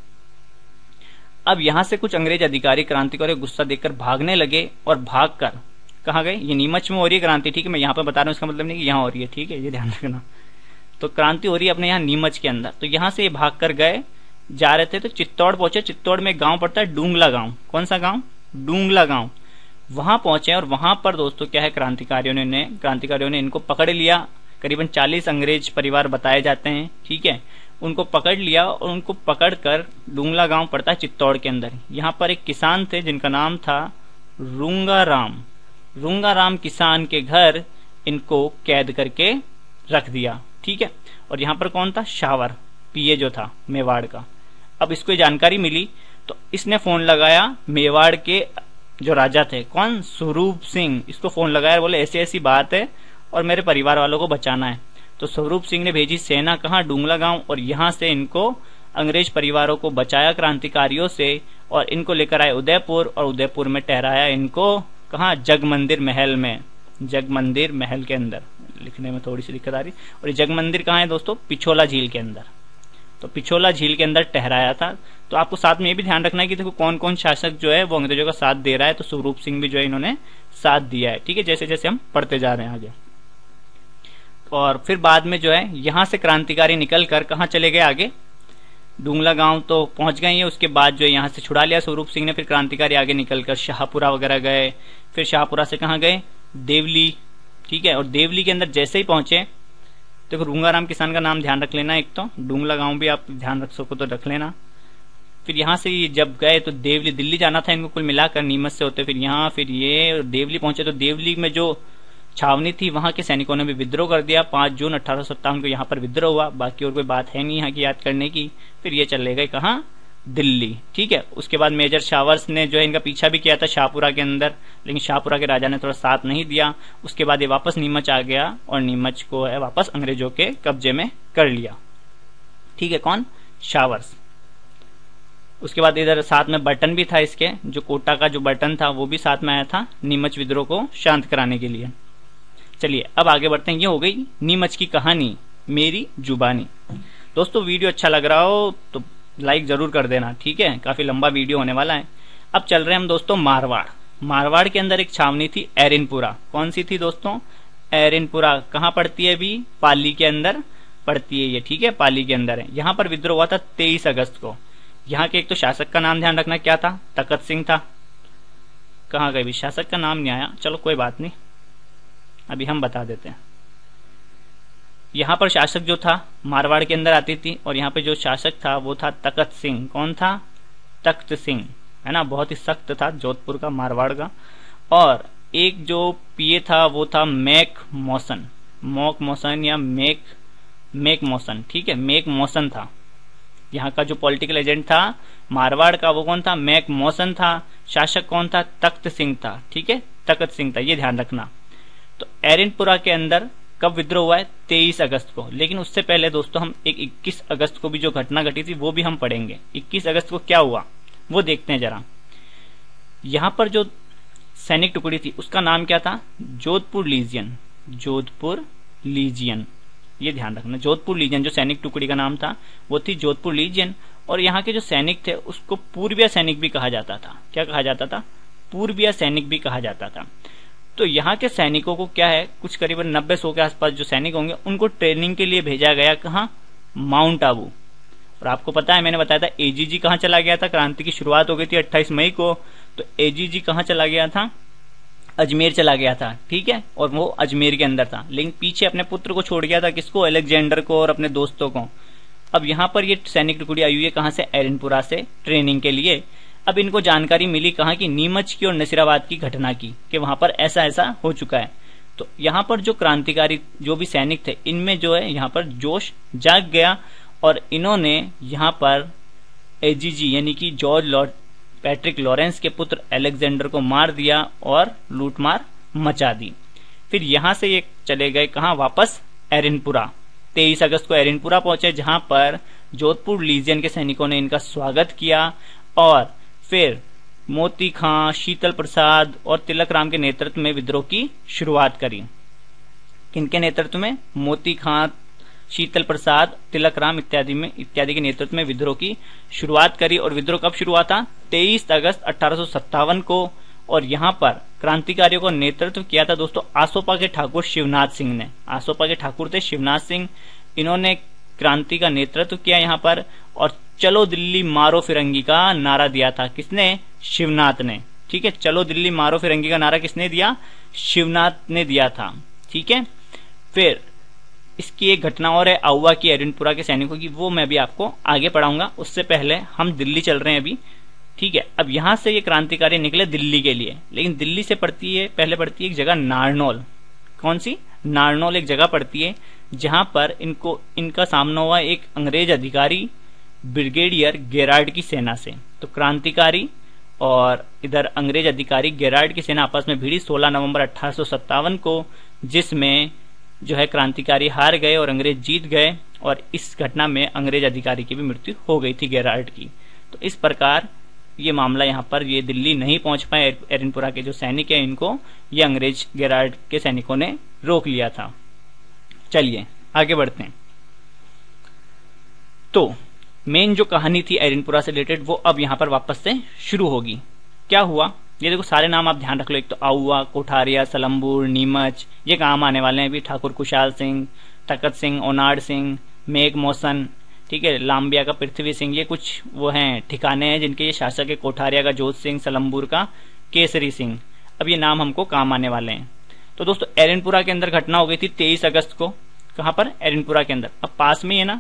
अब यहां से कुछ अंग्रेज अधिकारी क्रांति को गुस्सा देखकर भागने लगे और भागकर कहाँ गए, ये नीमच में हो रही है क्रांति, ठीक है, मैं यहाँ पर बता रहा हूँ, इसका मतलब नहीं कि यहाँ हो रही है, ठीक है, ये ध्यान रखना। तो क्रांति हो रही है अपने यहाँ नीमच के अंदर, तो यहाँ से ये भाग कर गए, जा रहे थे तो चित्तौड़ पहुंचे। चित्तौड़ में एक गांव पड़ता है डूंगला गांव। कौन सा गांव? डूंगला गांव। वहां पहुंचे और वहां पर दोस्तों क्या है, क्रांतिकारियों ने इनको पकड़ लिया। करीबन 40 अंग्रेज परिवार बताए जाते हैं, ठीक है, उनको पकड़ लिया और उनको पकड़कर डूंगला गांव पड़ता है चित्तौड़ के अंदर। यहाँ पर एक किसान थे जिनका नाम था रूंगाराम किसान के घर इनको कैद करके रख दिया, ठीक है। और यहाँ पर कौन था? शावर, पीए जो था मेवाड़ का। अब इसको जानकारी मिली तो इसने फोन लगाया मेवाड़ के जो राजा थे, कौन? स्वरूप सिंह। इसको फोन लगाया, बोले ऐसी ऐसी बात है और मेरे परिवार वालों को बचाना है। तो स्वरूप सिंह ने भेजी सेना कहाँ? डूंगला गांव, और यहाँ से इनको अंग्रेज परिवारों को बचाया क्रांतिकारियों से और इनको लेकर आए उदयपुर, और उदयपुर में ठहराया इनको कहाँ? जगमंदिर महल में, जगमंदिर महल के अंदर। लिखने में थोड़ी सी दिक्कत आ रही। और ये जगमंदिर कहाँ है दोस्तों? पिछोला झील के अंदर। तो पिछोला झील के अंदर ठहराया था। तो आपको साथ में ये भी ध्यान रखना है कि देखो कौन कौन शासक जो है वो अंग्रेजों का साथ दे रहा है। तो स्वरूप सिंह भी जो है इन्होंने साथ दिया है, ठीक है, जैसे जैसे हम पढ़ते जा रहे हैं आगे। और फिर बाद में जो है यहाँ से क्रांतिकारी निकल कर कहाँ चले गए? आगे डूंगला गांव तो पहुंच गए हैं। उसके बाद जो है यहाँ से छुड़ा लिया स्वरूप सिंह ने। फिर क्रांतिकारी आगे निकलकर शाहपुरा वगैरह गए। फिर शाहपुरा से कहाँ गए? देवली, ठीक है। और देवली के अंदर जैसे ही पहुंचे, देखो रूंगाराम किसान का नाम ध्यान रख लेना। एक तो डूंगला गांव भी आप ध्यान रख सको तो रख लेना। फिर यहाँ से जब गए तो देवली, दिल्ली जाना था इनको कुल मिलाकर, नीमच से होते फिर यहाँ, फिर ये देवली पहुंचे। तो देवली में जो छावनी थी वहां के सैनिकों ने भी विद्रोह कर दिया। 5 जून 1857 को यहाँ पर विद्रोह हुआ। बाकी और कोई बात है नहीं यहाँ की याद करने की। फिर ये चले गए कहाँ? दिल्ली, ठीक है। उसके बाद मेजर शावर्स ने जो है इनका पीछा भी किया था शाहपुरा के अंदर, लेकिन शाहपुरा के राजा ने थोड़ा साथ नहीं दिया। उसके बाद ये वापस नीमच आ गया और नीमच को है वापस अंग्रेजों के कब्जे में कर लिया, ठीक है। कौन? शावर्स। उसके बाद इधर साथ में बटन भी था इसके, जो कोटा का जो बटन था वो भी साथ में आया था नीमच विद्रोह को शांत कराने के लिए। चलिए अब आगे बढ़ते हैं। ये हो गई नीमच की कहानी मेरी जुबानी। दोस्तों वीडियो अच्छा लग रहा हो तो लाइक जरूर कर देना, ठीक है, काफी लंबा वीडियो होने वाला है। अब चल रहे हैं हम दोस्तों मारवाड़। मारवाड़ के अंदर एक छावनी थी एरिनपुरा। कौन सी थी दोस्तों? एरिनपुरा। कहाँ पड़ती है अभी? पाली के अंदर पड़ती है ये, ठीक है, पाली के अंदर है। यहाँ पर विद्रोह हुआ था 23 अगस्त को। यहाँ के एक तो शासक का नाम ध्यान रखना, क्या था? तखत सिंह था। कहाँ गए? शासक का नाम नहीं आया, चलो कोई बात नहीं, अभी हम बता देते हैं। यहाँ पर शासक जो था मारवाड़ के अंदर आती थी, और यहाँ पे जो शासक था वो था तखत सिंह। कौन था? तख्त सिंह, है ना, बहुत ही सख्त था, जोधपुर का, मारवाड़ का। और एक जो पीए था वो था मैक मौसन या मेक मौसन, ठीक है, मेक मौसन था। यहाँ का जो पॉलिटिकल एजेंट था मारवाड़ का वो कौन था? मैक मौसन था। शासक कौन था? तख्त सिंह था, ठीक है, तखत सिंह था, ये ध्यान रखना। तो एरिनपुरा के अंदर कब विद्रोह हुआ है? 23 अगस्त को। लेकिन उससे पहले दोस्तों हम एक 21 अगस्त को भी जो घटना घटी थी वो भी हम पढ़ेंगे। 21 अगस्त को क्या हुआ वो देखते हैं जरा। यहाँ पर जो सैनिक टुकड़ी थी उसका नाम क्या था? जोधपुर लीजियन, ये ध्यान रखना। जोधपुर लीजियन जो सैनिक टुकड़ी का नाम था वो थी जोधपुर लीजियन। और यहाँ के जो सैनिक थे उसको पूर्वीय सैनिक भी कहा जाता था। क्या कहा जाता था? पूर्वीय सैनिक भी कहा जाता था। तो यहाँ के सैनिकों को क्या है, कुछ करीबन 90-100 के आसपास जो सैनिक होंगे उनको ट्रेनिंग के लिए भेजा गया कहाँ? माउंट आबू। और आपको पता है मैंने बताया था एजीजी कहाँ चला गया था? क्रांति की शुरुआत हो गई थी 28 मई को, तो एजीजी कहाँ चला गया था? अजमेर चला गया था, ठीक है, और वो अजमेर के अंदर था। लेकिन पीछे अपने पुत्र को छोड़ गया था, किसको? अलेक्जेंडर को और अपने दोस्तों को। अब यहाँ पर ये सैनिक टुकड़ी आई हुई है कहाँ से? एरिनपुरा से, ट्रेनिंग के लिए। अब इनको जानकारी मिली कहाँ की? नीमच की और नसीराबाद की घटना की, कि वहां पर ऐसा ऐसा हो चुका है। तो यहाँ पर जो क्रांतिकारी जो भी सैनिक थे इनमें जो है यहाँ पर जोश जाग गया और इन्होंने यहाँ पर एजीजी यानी कि जॉर्ज पैट्रिक लॉरेंस के पुत्र अलेक्जेंडर को मार दिया और लूटमार मचा दी। फिर यहाँ से ये चले गए कहाँ? वापस एरिनपुरा। 23 अगस्त को एरिनपुरा पहुंचे, जहां पर जोधपुर लीजियन के सैनिकों ने इनका स्वागत किया और फिर मोती खां, शीतल प्रसाद और तिलक राम के नेतृत्व में विद्रोह की शुरुआत करी। किनके नेतृत्व में? मोती खां, शीतल प्रसाद, तिलक राम इत्यादि के नेतृत्व में विद्रोह की शुरुआत करी। और विद्रोह कब शुरू हुआ था? 23 अगस्त 1857 को। और यहाँ पर क्रांतिकारियों को नेतृत्व किया था दोस्तों आसोपा के ठाकुर शिवनाथ सिंह ने। आसोपा के ठाकुर थे शिवनाथ सिंह, इन्होंने क्रांति का नेतृत्व किया यहाँ पर। और चलो दिल्ली मारो फिरंगी का नारा दिया था। किसने? शिवनाथ ने। ठीक है, चलो दिल्ली मारो फिरंगी का नारा किसने दिया? शिवनाथ ने दिया था। ठीक है, फिर इसकी एक घटना और है आउवा की, एरनपुरा के सैनिकों की, वो मैं अभी आपको आगे पढ़ाऊंगा। उससे पहले हम दिल्ली चल रहे हैं अभी। ठीक है, अब यहां से ये क्रांतिकारी निकले दिल्ली के लिए, लेकिन दिल्ली से पहले पड़ती है एक जगह नारनौल। कौन सी? नारनौल एक जगह पड़ती है जहां पर इनका सामना हुआ एक अंग्रेज अधिकारी ब्रिगेडियर गेरार्ड की सेना से। तो क्रांतिकारी और इधर अंग्रेज अधिकारी गेरार्ड की सेना आपस में भिड़ी 16 नवंबर 1857 को, जिसमें जो है क्रांतिकारी हार गए और अंग्रेज जीत गए। और इस घटना में अंग्रेज अधिकारी की भी मृत्यु हो गई थी, गेरार्ड की। तो इस प्रकार ये मामला यहाँ पर ये दिल्ली नहीं पहुंच पाए। एरनपुरा के जो सैनिक है इनको ये अंग्रेज गेरार्ड के सैनिकों ने रोक लिया था। चलिए आगे बढ़ते हैं। तो मेन जो कहानी थी एरनपुरा से रिलेटेड वो अब यहाँ पर वापस से शुरू होगी। क्या हुआ? ये देखो सारे नाम आप ध्यान रख लो। एक तो आउवा, कोठारिया, सलम्बुर, नीमच, ये काम आने वाले हैं अभी। ठाकुर कुशाल सिंह, तकत सिंह, ओनाड सिंह, मेघ मौसन, ठीक है, लाम्बिया का पृथ्वी सिंह, ये कुछ वो हैं ठिकाने हैं जिनके ये शासक है। कोठारिया का जोत सिंह, सलम्बुर का केसरी सिंह। अब ये नाम हमको काम आने वाले हैं। तो दोस्तों एरनपुरा के अंदर घटना हो गई थी 23 अगस्त को। कहां पर? एरनपुरा के अंदर। अब पास में है ना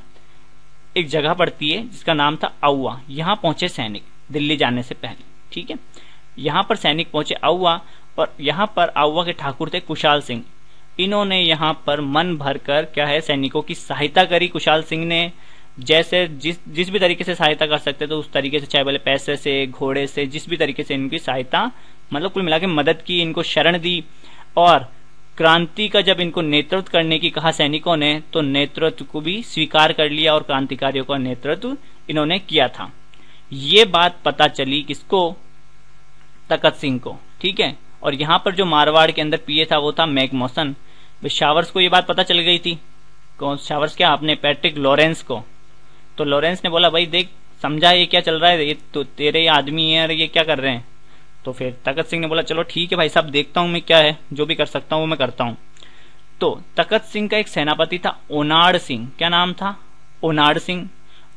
एक जगह पड़ती है जिसका नाम था आउवा। यहां पहुंचे सैनिक दिल्ली जाने से पहले। ठीक है, यहां पर सैनिक पहुंचे आउवा, और यहां पर आउवा के ठाकुर थे कुशाल सिंह। इन्होंने यहां पर मन भरकर क्या है सैनिकों की सहायता करी। कुशाल सिंह ने जैसे जिस भी तरीके से सहायता कर सकते थे उस तरीके से, चाहे बोले पैसे से, घोड़े से, जिस भी तरीके से इनकी सहायता, मतलब कुल मिला के मदद की, इनको शरण दी। और क्रांति का जब इनको नेतृत्व करने की कहा सैनिकों ने, तो नेतृत्व को भी स्वीकार कर लिया और क्रांतिकारियों का नेतृत्व इन्होंने किया था। ये बात पता चली किसको? तकत सिंह को। ठीक है, और यहां पर जो मारवाड़ के अंदर पीए था वो था मैक मौसन। शावर्स को ये बात पता चल गई थी। कौन शावर्स? क्या आपने? पैट्रिक लॉरेंस को। तो लॉरेंस ने बोला भाई देख, समझा ये क्या चल रहा है, ये तो तेरे आदमी है और ये क्या कर रहे हैं। तो फिर तकत सिंह ने बोला चलो ठीक है भाई साहब, देखता हूं मैं क्या है, जो भी कर सकता हूं वो मैं करता हूं। तो तकत सिंह का एक सेनापति था ओनाड सिंह। क्या नाम था? ओनाड सिंह।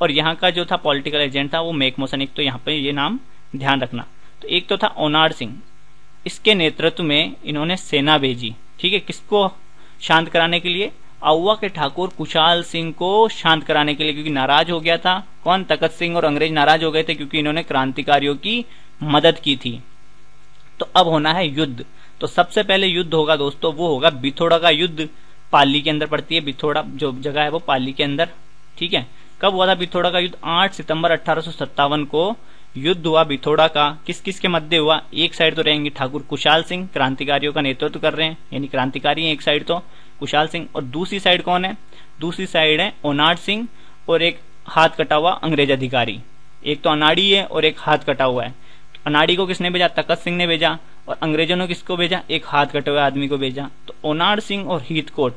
और यहाँ का जो था पॉलिटिकल एजेंट था वो मेक मौसन। एक तो यहाँ पे ये नाम ध्यान रखना। तो एक तो था ओनाड सिंह, इसके नेतृत्व में इन्होंने सेना भेजी। ठीक है, किसको शांत कराने के लिए? आउवा के ठाकुर कुशाल सिंह को शांत कराने के लिए, क्योंकि नाराज हो गया था। कौन? तकत सिंह और अंग्रेज नाराज हो गए थे क्योंकि इन्होंने क्रांतिकारियों की मदद की थी। तो अब होना है युद्ध। तो सबसे पहले युद्ध होगा दोस्तों, वो होगा बिथोड़ा का युद्ध। पाली के अंदर पड़ती है बिथोड़ा, जो जगह है वो पाली के अंदर। ठीक है, कब हुआ था बिथोड़ा का युद्ध? 8 सितंबर 1857 को युद्ध हुआ बिथोड़ा का। किस किस के मध्य हुआ? एक साइड तो रहेंगे ठाकुर कुशाल सिंह, क्रांतिकारियों का नेतृत्व कर रहे हैं, यानी क्रांतिकारी हैं एक साइड तो कुशाल सिंह, और दूसरी साइड कौन है? दूसरी साइड है ओनाड सिंह और एक हाथ कटा हुआ अंग्रेज अधिकारी। एक तो अनाड़ी है और एक हाथ कटा हुआ है। अनाड़ी को किसने भेजा? तकत सिंह ने भेजा। और अंग्रेजों ने किसको भेजा? एक हाथ कटे हुए आदमी को भेजा। तो ओनाड सिंह और हीथकोट,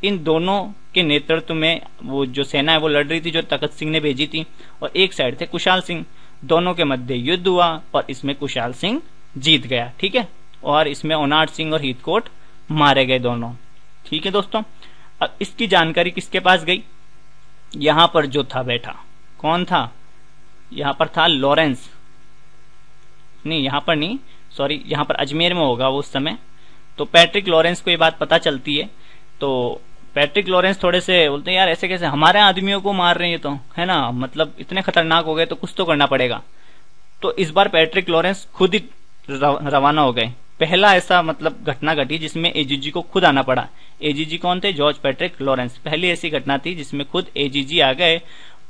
इन दोनों के नेतृत्व में वो जो सेना है वो लड़ रही थी, जो तकत सिंह ने भेजी थी। और एक साइड थे कुशाल सिंह। दोनों के मध्य युद्ध हुआ और इसमें कुशाल सिंह जीत गया। ठीक है, और इसमें ओनाड सिंह और हीथकोट मारे गए दोनों। ठीक है दोस्तों, अब इसकी जानकारी किसके पास गई? यहां पर जो था बैठा, कौन था? यहां पर था लॉरेंस, नहीं यहां पर नहीं, सॉरी, यहां पर अजमेर में होगा वो उस समय। तो पैट्रिक लॉरेंस को ये बात पता चलती है। तो पैट्रिक लॉरेंस थोड़े से बोलते हैं यार ऐसे कैसे, हमारे आदमियों को मार रहे हैं ये तो, है ना, मतलब इतने खतरनाक हो गए तो कुछ तो करना पड़ेगा। तो इस बार पैट्रिक लॉरेंस खुद ही रवाना हो गए। पहला ऐसा मतलब घटना घटी जिसमें एजीजी को खुद आना पड़ा। एजीजी कौन थे? George Patrick Lawrence. पहली ऐसी घटना थी जिसमें खुद एजीजी आ गए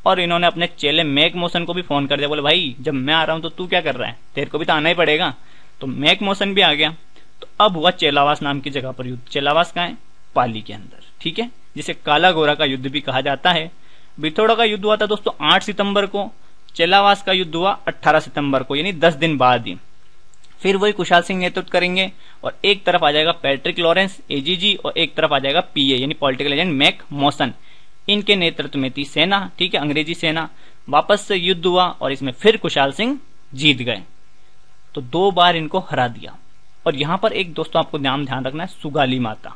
और इन्होंने अपने चेले मैक मौसन को भी फोन कर दिया। बोले भाई जब मैं आ रहा हूं तो तू क्या कर रहा है, तेरे को भी तो आना ही पड़ेगा। तो मैक मौसन भी आ गया। तो अब हुआ चेलावास नाम की जगह पर युद्ध। चेलावास कहाँ है? पाली के अंदर। ठीक है, जिसे काला गोरा का युद्ध भी कहा जाता है। बिथोड़ा का युद्ध हुआ था दोस्तों 8 सितंबर को। चेलावास का युद्ध हुआ 18 सितंबर को, यानी 10 दिन बाद ही। फिर वही कुशाल सिंह नेतृत्व करेंगे और एक तरफ आ जाएगा पैट्रिक लॉरेंस एजीजी और एक तरफ आ जाएगा पीए यानी पॉलिटिकल एजेंट मैक मौसन। इनके नेतृत्व में थी सेना, ठीक है, अंग्रेजी सेना। वापस से युद्ध हुआ और इसमें फिर कुशाल सिंह जीत गए, तो 2 बार इनको हरा दिया। और यहां पर एक दोस्तों आपको नाम ध्यान रखना है, सुगाली माता,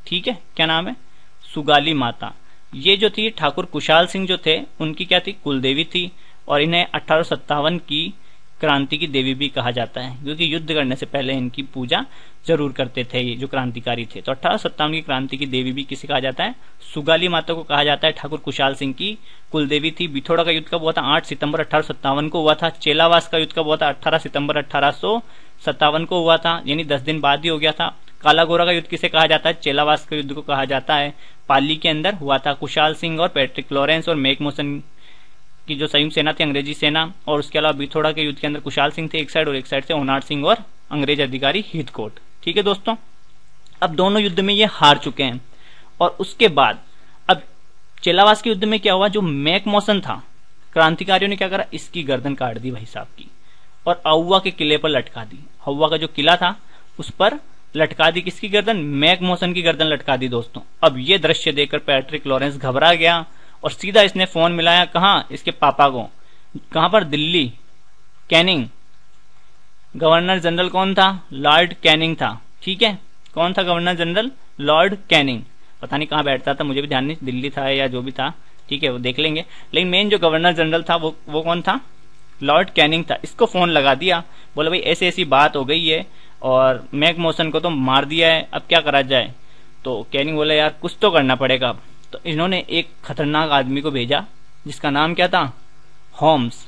ठीक है, क्या नाम है, सुगाली माता। ये जो थी ठाकुर कुशाल सिंह जो थे उनकी क्या थी, कुलदेवी थी, और इन्हें 1857 की क्रांति की देवी भी कहा जाता है, क्योंकि युद्ध करने से पहले इनकी पूजा जरूर करते थे ये जो क्रांतिकारी थे। तो 1857 की क्रांति की देवी भी किसे कहा जाता है, सुगाली माता को कहा जाता है। ठाकुर कुशाल सिंह की कुलदेवी थी। बिथोड़ा का युद्ध कब हुआ था, 8 सितंबर 1857 को हुआ था। चेलावास का युद्ध कब हुआ था, 18 सितंबर 1857 को हुआ था, यानी 10 दिन बाद ही हो गया था। काला गोरा का युद्ध किसे कहा जाता है, चेलावास का युद्ध को कहा जाता है, पाली के अंदर हुआ था। कुशाल सिंह और पैट्रिक लॉरेंस और मैकमोसन की जो संयुक्त सेना थी, अंग्रेजी सेना, और उसके अलावा बिथोड़ा के युद्ध के अंदर कुशाल सिंह थे एक साइड, और एक साइड से ओनाड सिंह और अंग्रेज अधिकारी हीथकोट, ठीक है दोस्तों। अब दोनों युद्ध में ये हार चुके हैं, और उसके बाद अब चेलावास के युद्ध में क्या हुआ, जो मैकमोसन था, क्रांतिकारियों ने क्या करा, इसकी गर्दन काट दी भाई साहब की, और आउवा के किले पर लटका दी। आउवा का जो किला था उस पर लटका दी किसकी गर्दन, मैकमोसन की गर्दन लटका दी दोस्तों। अब ये दृश्य देखकर पैट्रिक लॉरेंस घबरा गया और सीधा इसने फोन मिलाया कहाँ, इसके पापा को, कहां पर, दिल्ली, कैनिंग। गवर्नर जनरल कौन था, लॉर्ड कैनिंग था, ठीक है, कौन था गवर्नर जनरल, लॉर्ड कैनिंग। पता नहीं कहां बैठता था, मुझे भी ध्यान नहीं, दिल्ली था या जो भी था, ठीक है, वो देख लेंगे। लेकिन मेन जो गवर्नर जनरल था वो कौन था, लॉर्ड कैनिंग था। इसको फोन लगा दिया, बोला भाई ऐसी ऐसी बात हो गई है और मैकमोसन को तो मार दिया है, अब क्या करा जाए। तो कैनिंग बोला यार कुछ तो करना पड़ेगा। तो इन्होंने एक खतरनाक आदमी को भेजा जिसका नाम क्या था, होम्स,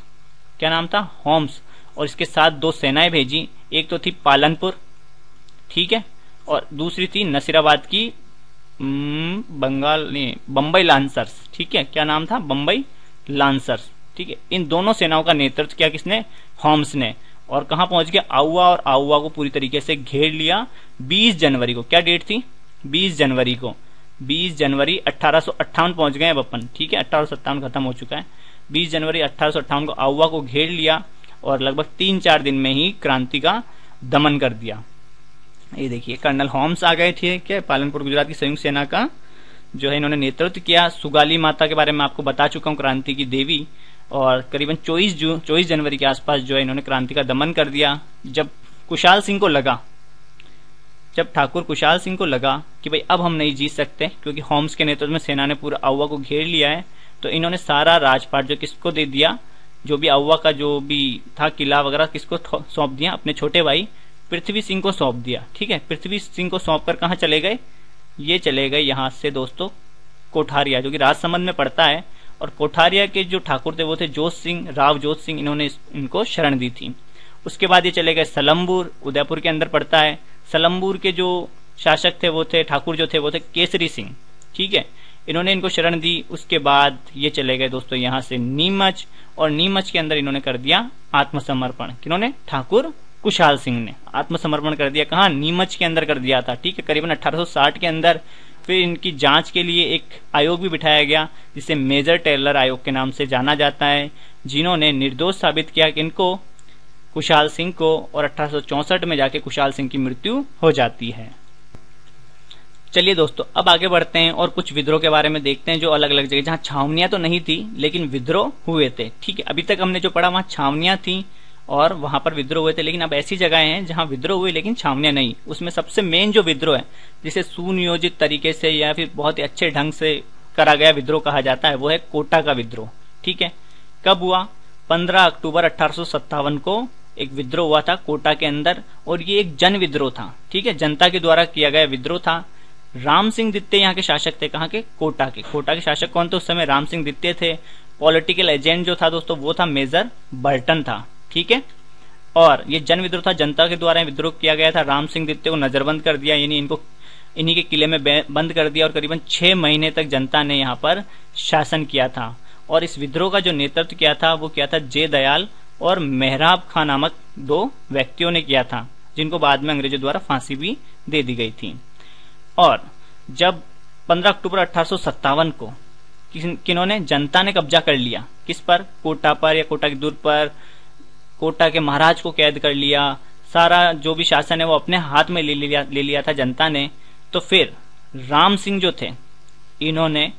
क्या नाम था, होम्स, और इसके साथ 2 सेनाएं भेजी। एक तो थी पालनपुर, ठीक है, और दूसरी थी नसीराबाद की बंबई लांसर्स, ठीक है, क्या नाम था, बंबई लांसर्स, ठीक है। इन दोनों सेनाओं का नेतृत्व किया किसने, होम्स ने, और कहां पहुंच गया, आउवा, और आउवा को पूरी तरीके से घेर लिया। 20 जनवरी को, क्या डेट थी, 20 जनवरी को, 20 जनवरी 1858 पहुंच गए अब अपन, ठीक है, 1857 खत्म हो चुका है। 20 जनवरी 1858 को आउवा को घेर लिया और लगभग 3-4 दिन में ही क्रांति का दमन कर दिया। ये देखिए कर्नल होम्स आ गए थे, क्या, पालनपुर गुजरात की संयुक्त सेना का जो है इन्होंने नेतृत्व किया। सुगाली माता के बारे में आपको बता चुका हूं, क्रांति की देवी, और करीबन 24 जनवरी के आसपास जो है इन्होंने क्रांति का दमन कर दिया। जब ठाकुर कुशाल सिंह को लगा कि भाई अब हम नहीं जीत सकते, क्योंकि होम्स के नेतृत्व में सेना ने पूरा आउवा को घेर लिया है, तो इन्होंने सारा राजपाट जो किसको दे दिया, जो भी आउवा का जो भी था किला वगैरह किसको सौंप दिया, अपने छोटे भाई पृथ्वी सिंह को सौंप दिया, ठीक है। पृथ्वी सिंह को सौंप कर कहां चले गए, ये चले गए यहां से दोस्तों कोठारिया, जो कि राजसमंद में पड़ता है, और कोठारिया के जो ठाकुर थे वो थे जोत सिंह, राव जोत सिंह, इन्होंने इनको शरण दी थी। उसके बाद ये चले गए सलम्बूर, उदयपुर के अंदर पड़ता है। सलम्बूर के जो शासक थे वो थे, ठाकुर जो थे वो थे केसरी सिंह, ठीक है, इन्होंने इनको शरण दी। उसके बाद ये चले गए दोस्तों यहां से नीमच, और नीमच के अंदर इन्होंने कर दिया आत्मसमर्पण। किन्होंने, ठाकुर कुशाल सिंह ने आत्मसमर्पण कर दिया, कहा, नीमच के अंदर कर दिया था, ठीक है, करीबन 1860 के अंदर। फिर इनकी जांच के लिए एक आयोग भी बिठाया गया जिसे मेजर टेलर आयोग के नाम से जाना जाता है, जिन्होंने निर्दोष साबित किया कि इनको, कुशाल सिंह को, और 1864 में जाके कुशाल सिंह की मृत्यु हो जाती है। चलिए दोस्तों अब आगे बढ़ते हैं और कुछ विद्रोह के बारे में देखते हैं, जो अलग अलग जगह, जहां छावनियां तो नहीं थी लेकिन विद्रोह हुए थे, ठीक है। अभी तक हमने जो पढ़ा वहां छावनियां थी और वहां पर विद्रोह हुए थे, लेकिन अब ऐसी जगह हैं जहां विद्रोह हुए लेकिन छावनियां नहीं। उसमें सबसे मेन जो विद्रोह है, जिसे सुनियोजित तरीके से या फिर बहुत ही अच्छे ढंग से करा गया विद्रोह कहा जाता है, वो है कोटा का विद्रोह, ठीक है। कब हुआ, 15 अक्टूबर 1857 को एक विद्रोह हुआ था कोटा के अंदर, और ये एक जन विद्रोह था, ठीक है, जनता के द्वारा किया गया विद्रोह था। राम सिंह दित्ते यहाँ के शासक थे, कहाँ के, कोटा के। कोटा के शासक कौन थे उस समय, राम सिंह दित्ते थे। पॉलिटिकल एजेंट जो था दोस्तों वो था मेजर बर्टन था, ठीक है। और ये जन विद्रोह था, जनता के द्वारा विद्रोह किया गया था। राम सिंह दित्ते को नजरबंद कर दिया, यानी इनको इन्हीं के किले में बंद कर दिया, और करीबन 6 महीने तक जनता ने यहाँ पर शासन किया था। और इस विद्रोह का जो नेतृत्व किया था वो किया था जे दयाल और मेहराब खां नामक 2 व्यक्तियों ने किया था, जिनको बाद में अंग्रेजों द्वारा फांसी भी दे दी गई थी। और जब 15 अक्टूबर 1857 को किन्होंने, जनता ने कब्जा कर लिया, किस पर, कोटा पर या कोटा के दुर्ग पर, कोटा के महाराज को कैद कर लिया, सारा जो भी शासन है वो अपने हाथ में ले लिया था जनता ने। तो फिर राम सिंह जो थे, इन्होंने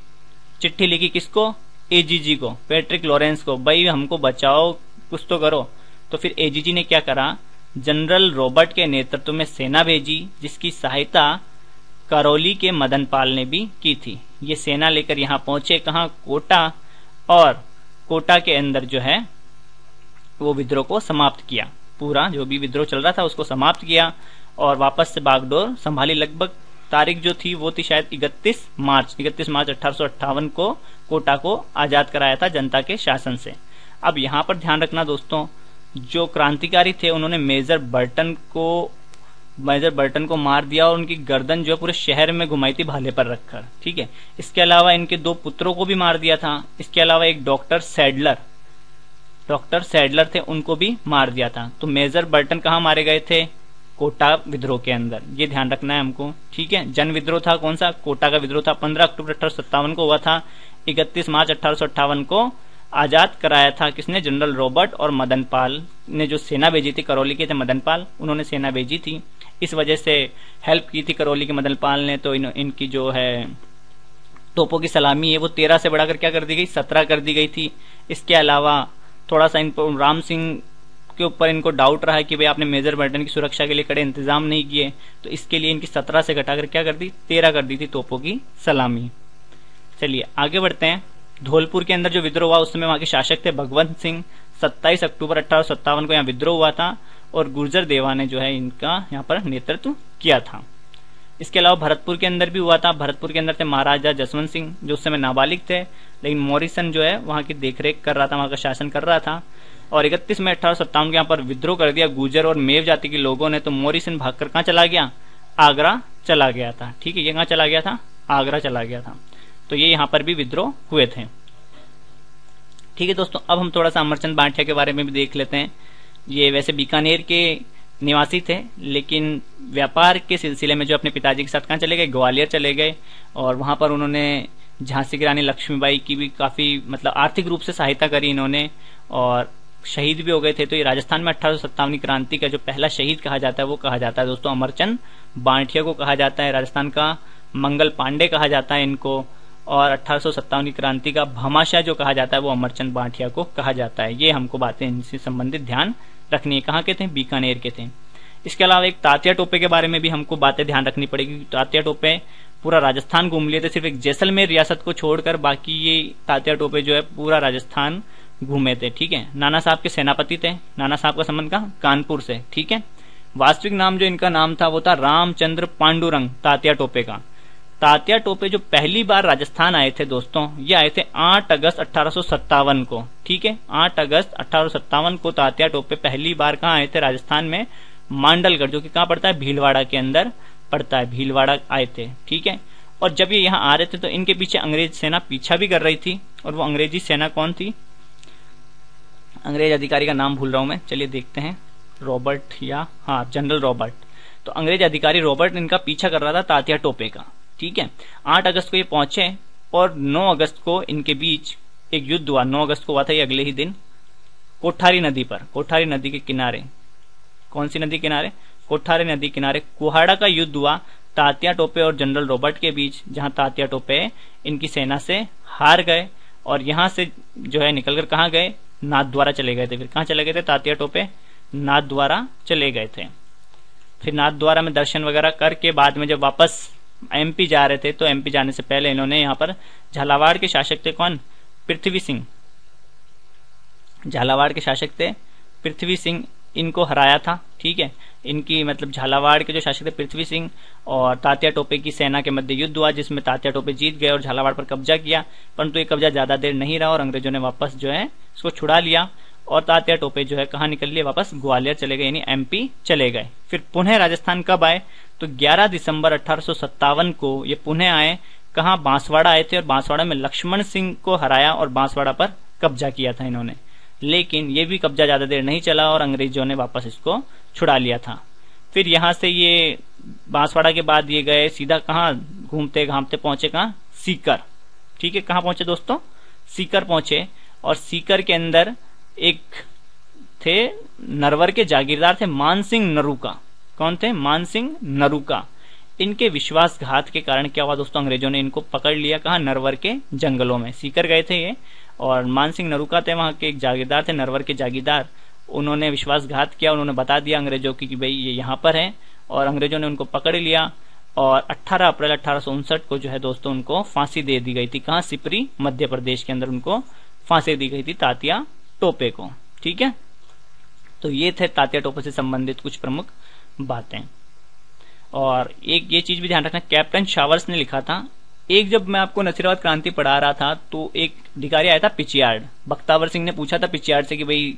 चिट्ठी लिखी किसको? एजीजी को, पैट्रिक लॉरेंस को, भाई हमको बचाओ, कुछ तो करो। तो फिर एजीजी ने क्या करा, जनरल रॉबर्ट के नेतृत्व में सेना भेजी, जिसकी सहायता करौली के मदनपाल ने भी की थी। ये सेना लेकर यहां पहुंचे, कहां? कोटा, और कोटा के अंदर जो है वो विद्रोह को समाप्त किया। पूरा जो भी विद्रोह चल रहा था उसको समाप्त किया और वापस से बागडोर संभाली। लगभग तारीख जो थी वो थी शायद 31 मार्च 1858 को कोटा को आजाद कराया था जनता के शासन से। अब यहाँ पर ध्यान रखना दोस्तों, जो क्रांतिकारी थे उन्होंने मेजर बर्टन को मार दिया और उनकी गर्दन जो है पूरे शहर में घुमाई थी भाले पर रखकर, ठीक है। इसके अलावा इनके 2 पुत्रों को भी मार दिया था। इसके अलावा एक डॉक्टर सैडलर थे, उनको भी मार दिया था। तो मेजर बर्टन कहाँ मारे गए थे? कोटा विद्रोह के अंदर, ये ध्यान रखना है हमको, ठीक है। जन विद्रोह था कौन सा? कोटा का विद्रोह था। 15 अक्टूबर 1857 को हुआ था। 31 मार्च 1858 को आजाद कराया था किसने? जनरल रॉबर्ट और मदनपाल ने जो सेना भेजी थी, करौली के थे मदनपाल, उन्होंने सेना भेजी थी। इस वजह से हेल्प की थी करौली के मदनपाल ने। तो इनकी जो है तोपों की सलामी है वो 13 से बढ़ाकर क्या कर दी गई? 17 कर दी गई थी। इसके अलावा थोड़ा सा इन राम सिंह के ऊपर इनको डाउट रहा है कि भाई आपने मेजर बर्टन की सुरक्षा के लिए कड़े इंतजाम नहीं किए, तो इसके लिए इनकी 17 से घटाकर क्या कर दी? 13 कर दी थी तोपों की सलामी। चलिए आगे बढ़ते हैं। धौलपुर के अंदर जो विद्रोह हुआ उस समय वहां के शासक थे भगवंत सिंह। 27 अक्टूबर 1857 को यहाँ विद्रोह हुआ था और गुर्जर देवा ने जो है इनका यहाँ पर नेतृत्व किया था। इसके अलावा भरतपुर के अंदर भी हुआ था। भरतपुर के अंदर थे महाराजा जसवंत सिंह, जो उस समय नाबालिग थे, लेकिन मॉरिसन जो है वहां की देखरेख कर रहा था, वहां का शासन कर रहा था। और 31 मई 1857 को यहाँ पर विद्रोह कर दिया गुर्जर और मेव जाति के लोगों ने। तो मॉरिसन भागकर कहाँ चला गया? आगरा चला गया था, ठीक है। ये कहाँ चला गया था? आगरा चला गया था। तो ये यहाँ पर भी विद्रोह हुए थे, ठीक है दोस्तों। अब हम थोड़ा सा अमरचंद बांटिया के बारे में भी देख लेते हैं। ये वैसे बीकानेर के निवासी थे, लेकिन व्यापार के सिलसिले में जो अपने पिताजी के साथ कहाँ चले गए? ग्वालियर चले गए और वहां पर उन्होंने झांसी की रानी लक्ष्मीबाई की भी काफी मतलब आर्थिक रूप से सहायता करी इन्होंने, और शहीद भी हो गए थे। तो ये राजस्थान में 1857 क्रांति का जो पहला शहीद कहा जाता है वो कहा जाता है दोस्तों अमरचंद बांटिया को कहा जाता है। राजस्थान का मंगल पांडे कहा जाता है इनको, और 1857 की क्रांति का भामाशाह जो कहा जाता है वो अमरचंद बांटिया को कहा जाता है। ये हमको बातें इनसे संबंधित ध्यान रखनी है। कहाँ के थे? बीकानेर के थे। इसके अलावा एक तात्या टोपे के बारे में भी हमको बातें ध्यान रखनी पड़ेगी। तात्या टोपे पूरा राजस्थान घूम लिए थे, सिर्फ एक जैसलमेर रियासत को छोड़कर, बाकी ये तात्या टोपे जो है पूरा राजस्थान घूमे थे, ठीक है। नाना साहब के सेनापति थे। नाना साहब का संबंध कहाँ? कानपुर से, ठीक है। वास्तविक नाम जो इनका नाम था वो था रामचंद्र पांडुरंग तात्या टोपे का। तात्या टोपे जो पहली बार राजस्थान आए थे दोस्तों, ये आए थे 8 अगस्त 1857 को, ठीक है। 8 अगस्त 1857 को तात्या टोपे पहली बार कहाँ आए थे? राजस्थान में मांडलगढ़, जो कि कहाँ पड़ता है? भीलवाड़ा के अंदर पड़ता है, भीलवाड़ा आए थे, ठीक है। और जब ये यहाँ आ रहे थे तो इनके पीछे अंग्रेज सेना पीछा भी कर रही थी, और वो अंग्रेजी सेना कौन थी? अंग्रेज अधिकारी का नाम भूल रहा हूं मैं, चलिए देखते हैं। रॉबर्ट या हाँ जनरल रॉबर्ट। तो अंग्रेज अधिकारी रॉबर्ट इनका पीछा कर रहा था तात्या टोपे का, ठीक है। 8 अगस्त को ये पहुंचे और 9 अगस्त को इनके बीच एक युद्ध हुआ। 9 अगस्त को हुआ था ये अगले ही दिन कोठारी नदी पर, कोठारी नदी के किनारे। कौन सी नदी किनारे? कोठारी नदी किनारे कुहाड़ा का युद्ध हुआ तात्या टोपे और जनरल रॉबर्ट के बीच, जहां तात्या टोपे इनकी सेना से हार गए और यहां से जो है निकलकर कहां गए? नाथद्वारा चले गए थे। फिर कहां चले गए थे तात्या टोपे? नाथद्वारा चले गए थे। फिर नाथद्वारा में दर्शन वगैरह करके बाद में जब वापस एमपी जा रहे थे, तो एमपी जाने से पहले इन्होंने यहाँ पर झालावाड़ के शासक थे कौन? पृथ्वी सिंह। झालावाड़ के शासक थे पृथ्वी सिंह, इनको हराया था, ठीक है। इनकी मतलब झालावाड़ के जो शासक थे पृथ्वी सिंह और तात्या टोपे की सेना के मध्य युद्ध हुआ, जिसमें तात्या टोपे जीत गए और झालावाड़ पर कब्जा किया। परंतु ये कब्जा ज्यादा देर नहीं रहा और अंग्रेजों ने वापस जो है इसको छुड़ा लिया और तात्या टोपे जो है कहाँ निकल लिए? वापस ग्वालियर चले गए, यानी एमपी चले गए। फिर पुनः राजस्थान कब आए? तो 11 दिसंबर 1857 को ये पुनः आए। कहाँ? बांसवाड़ा आए थे और बांसवाड़ा में लक्ष्मण सिंह को हराया और बांसवाड़ा पर कब्जा किया था इन्होंने। लेकिन ये भी कब्जा ज्यादा देर नहीं चला और अंग्रेजों ने वापस इसको छुड़ा लिया था। फिर यहां से ये बांसवाड़ा के बाद ये गए सीधा कहाँ? घूमते घामते पहुंचे कहाँ? सीकर, ठीक है। कहाँ पहुंचे दोस्तों? सीकर पहुंचे और सीकर के अंदर एक थे नरवर के जागीरदार थे मानसिंह नरूका। कौन थे? मानसिंह नरूका। इनके विश्वासघात के कारण क्या हुआ दोस्तों, अंग्रेजों ने इनको पकड़ लिया। कहा, नरवर के जंगलों में। सीकर गए थे ये, और मान सिंह नरूका थे वहां के एक जागीरदार थे, नरवर के जागीरदार। उन्होंने विश्वासघात किया, उन्होंने बता दिया अंग्रेजों की कि भाई ये यहाँ पर है, और अंग्रेजों ने उनको पकड़ लिया। और 18 अप्रैल 1859 को जो है दोस्तों उनको फांसी दे दी गई थी। कहाँ, सिपरी मध्य प्रदेश के अंदर उनको फांसी दी गई थी तात्या टोपे को। ठीक है, तो ये थे तात्या टोपे से संबंधित कुछ प्रमुख बातें। और एक ये चीज भी ध्यान रखना, कैप्टन शावर्स ने लिखा था। एक जब मैं आपको नसीराबाद क्रांति पढ़ा रहा था तो एक अधिकारी आया था पिचियार्ड, बख्तावर सिंह ने पूछा था पिचियार्ड से कि भाई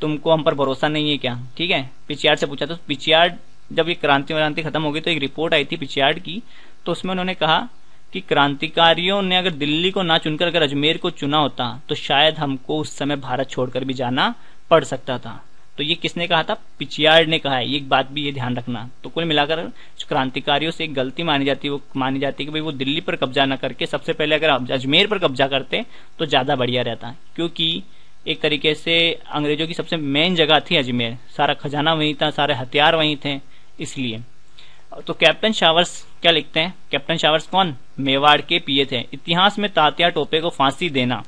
तुमको हम पर भरोसा नहीं है क्या। ठीक है, पिचियार्ड से पूछा। तो पिचियार्ड, जब ये क्रांति खत्म हो गई तो एक रिपोर्ट आई थी पिचियार्ड की, तो उसमें उन्होंने कहा कि क्रांतिकारियों ने अगर दिल्ली को ना चुनकर अगर अजमेर को चुना होता तो शायद हमको उस समय भारत छोड़कर भी जाना पड़ सकता था। तो ये किसने कहा था, पिचियार्ड ने कहा है। ये एक बात भी ये ध्यान रखना। तो कुल मिलाकर क्रांतिकारियों से एक गलती मानी जाती है, वो मानी जाती है कि भाई वो दिल्ली पर कब्जा न करके सबसे पहले अगर अजमेर पर कब्जा करते तो ज्यादा बढ़िया रहता, क्योंकि एक तरीके से अंग्रेजों की सबसे मेन जगह थी अजमेर, सारा खजाना वहीं था, सारे हथियार वहीं थे, इसलिए। तो कैप्टन शावर्स क्या लिखते हैं, कैप्टन शावर्स कौन, मेवाड़ के पीए थे। इतिहास में तात्या टोपे को फांसी देना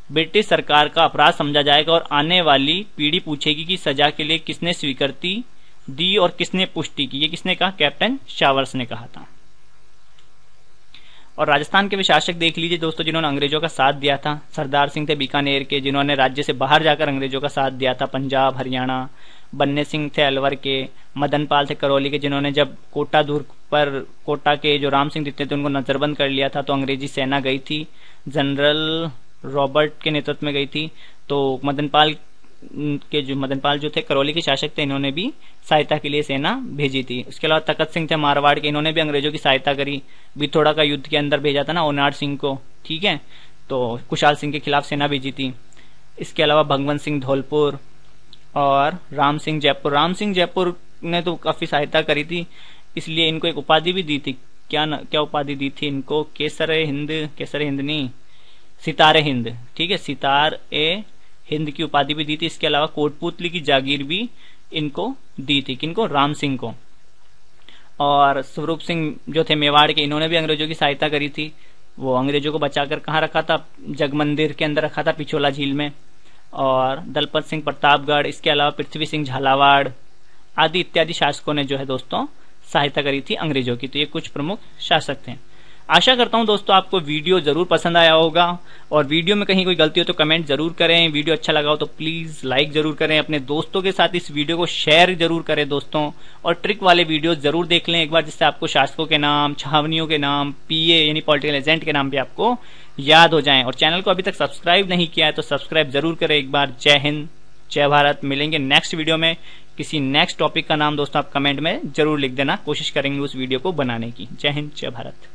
ब्रिटिश सरकार का अपराध समझा जाएगा और आने वाली पीढ़ी पूछेगी कि सजा के लिए किसने स्वीकृति दी और किसने पुष्टि की। ये किसने कहा, कैप्टन शावर्स ने कहा था। और राजस्थान के भी शासक देख लीजिए दोस्तों जिन्होंने अंग्रेजों का साथ दिया था। सरदार सिंह थे बीकानेर के, जिन्होंने राज्य से बाहर जाकर अंग्रेजों का साथ दिया था, पंजाब हरियाणा। बन्ने सिंह थे अलवर के। मदन पाल थे करौली के, जिन्होंने जब कोटा दुर्ग पर कोटा के जो राम सिंह दिखते थे उनको नजरबंद कर लिया था, तो अंग्रेजी सेना गई थी, जनरल रॉबर्ट के नेतृत्व में गई थी। तो मदन पाल जो थे करौली के शासक थे, इन्होंने भी सहायता के लिए सेना भेजी थी। उसके अलावा तखत सिंह थे मारवाड़ के, इन्होंने भी अंग्रेजों की सहायता करी। बिथोड़ा का युद्ध के अंदर भेजा था ना ओनाड सिंह को, ठीक है, तो कुशाल सिंह के खिलाफ सेना भेजी थी। इसके अलावा भगवंत सिंह धौलपुर और राम सिंह जयपुर। राम सिंह जयपुर ने तो काफी सहायता करी थी, इसलिए इनको एक उपाधि भी दी थी। क्या उपाधि दी थी इनको, केसर हिंद नहीं, सितारे हिंद। ठीक है, सितार ए हिंद की उपाधि भी दी थी। इसके अलावा कोटपुतली की जागीर भी इनको दी थी। किनको, राम सिंह को। और स्वरूप सिंह जो थे मेवाड़ के, इन्होंने भी अंग्रेजों की सहायता करी थी। वो अंग्रेजों को बचाकर कहाँ रखा था, जगमंदिर के अंदर रखा था, पिछोला झील में। और दलपत सिंह प्रतापगढ़, इसके अलावा पृथ्वी सिंह झालावाड़ आदि इत्यादि शासकों ने जो है दोस्तों सहायता करी थी अंग्रेजों की। तो ये कुछ प्रमुख शासक थे। आशा करता हूं दोस्तों आपको वीडियो जरूर पसंद आया होगा, और वीडियो में कहीं कोई गलती हो तो कमेंट जरूर करें। वीडियो अच्छा लगा हो तो प्लीज लाइक जरूर करें, अपने दोस्तों के साथ इस वीडियो को शेयर जरूर करें दोस्तों। और ट्रिक वाले वीडियो जरूर देख लें एक बार, जिससे आपको शासकों के नाम, छावनियों के नाम, पीए यानी पॉलिटिकल एजेंट के नाम भी आपको याद हो जाएं। और चैनल को अभी तक सब्सक्राइब नहीं किया है तो सब्सक्राइब जरूर करें एक बार। जय हिंद, जय भारत। मिलेंगे नेक्स्ट वीडियो में। किसी नेक्स्ट टॉपिक का नाम दोस्तों आप कमेंट में जरूर लिख देना, कोशिश करेंगे उस वीडियो को बनाने की। जय हिंद, जय भारत।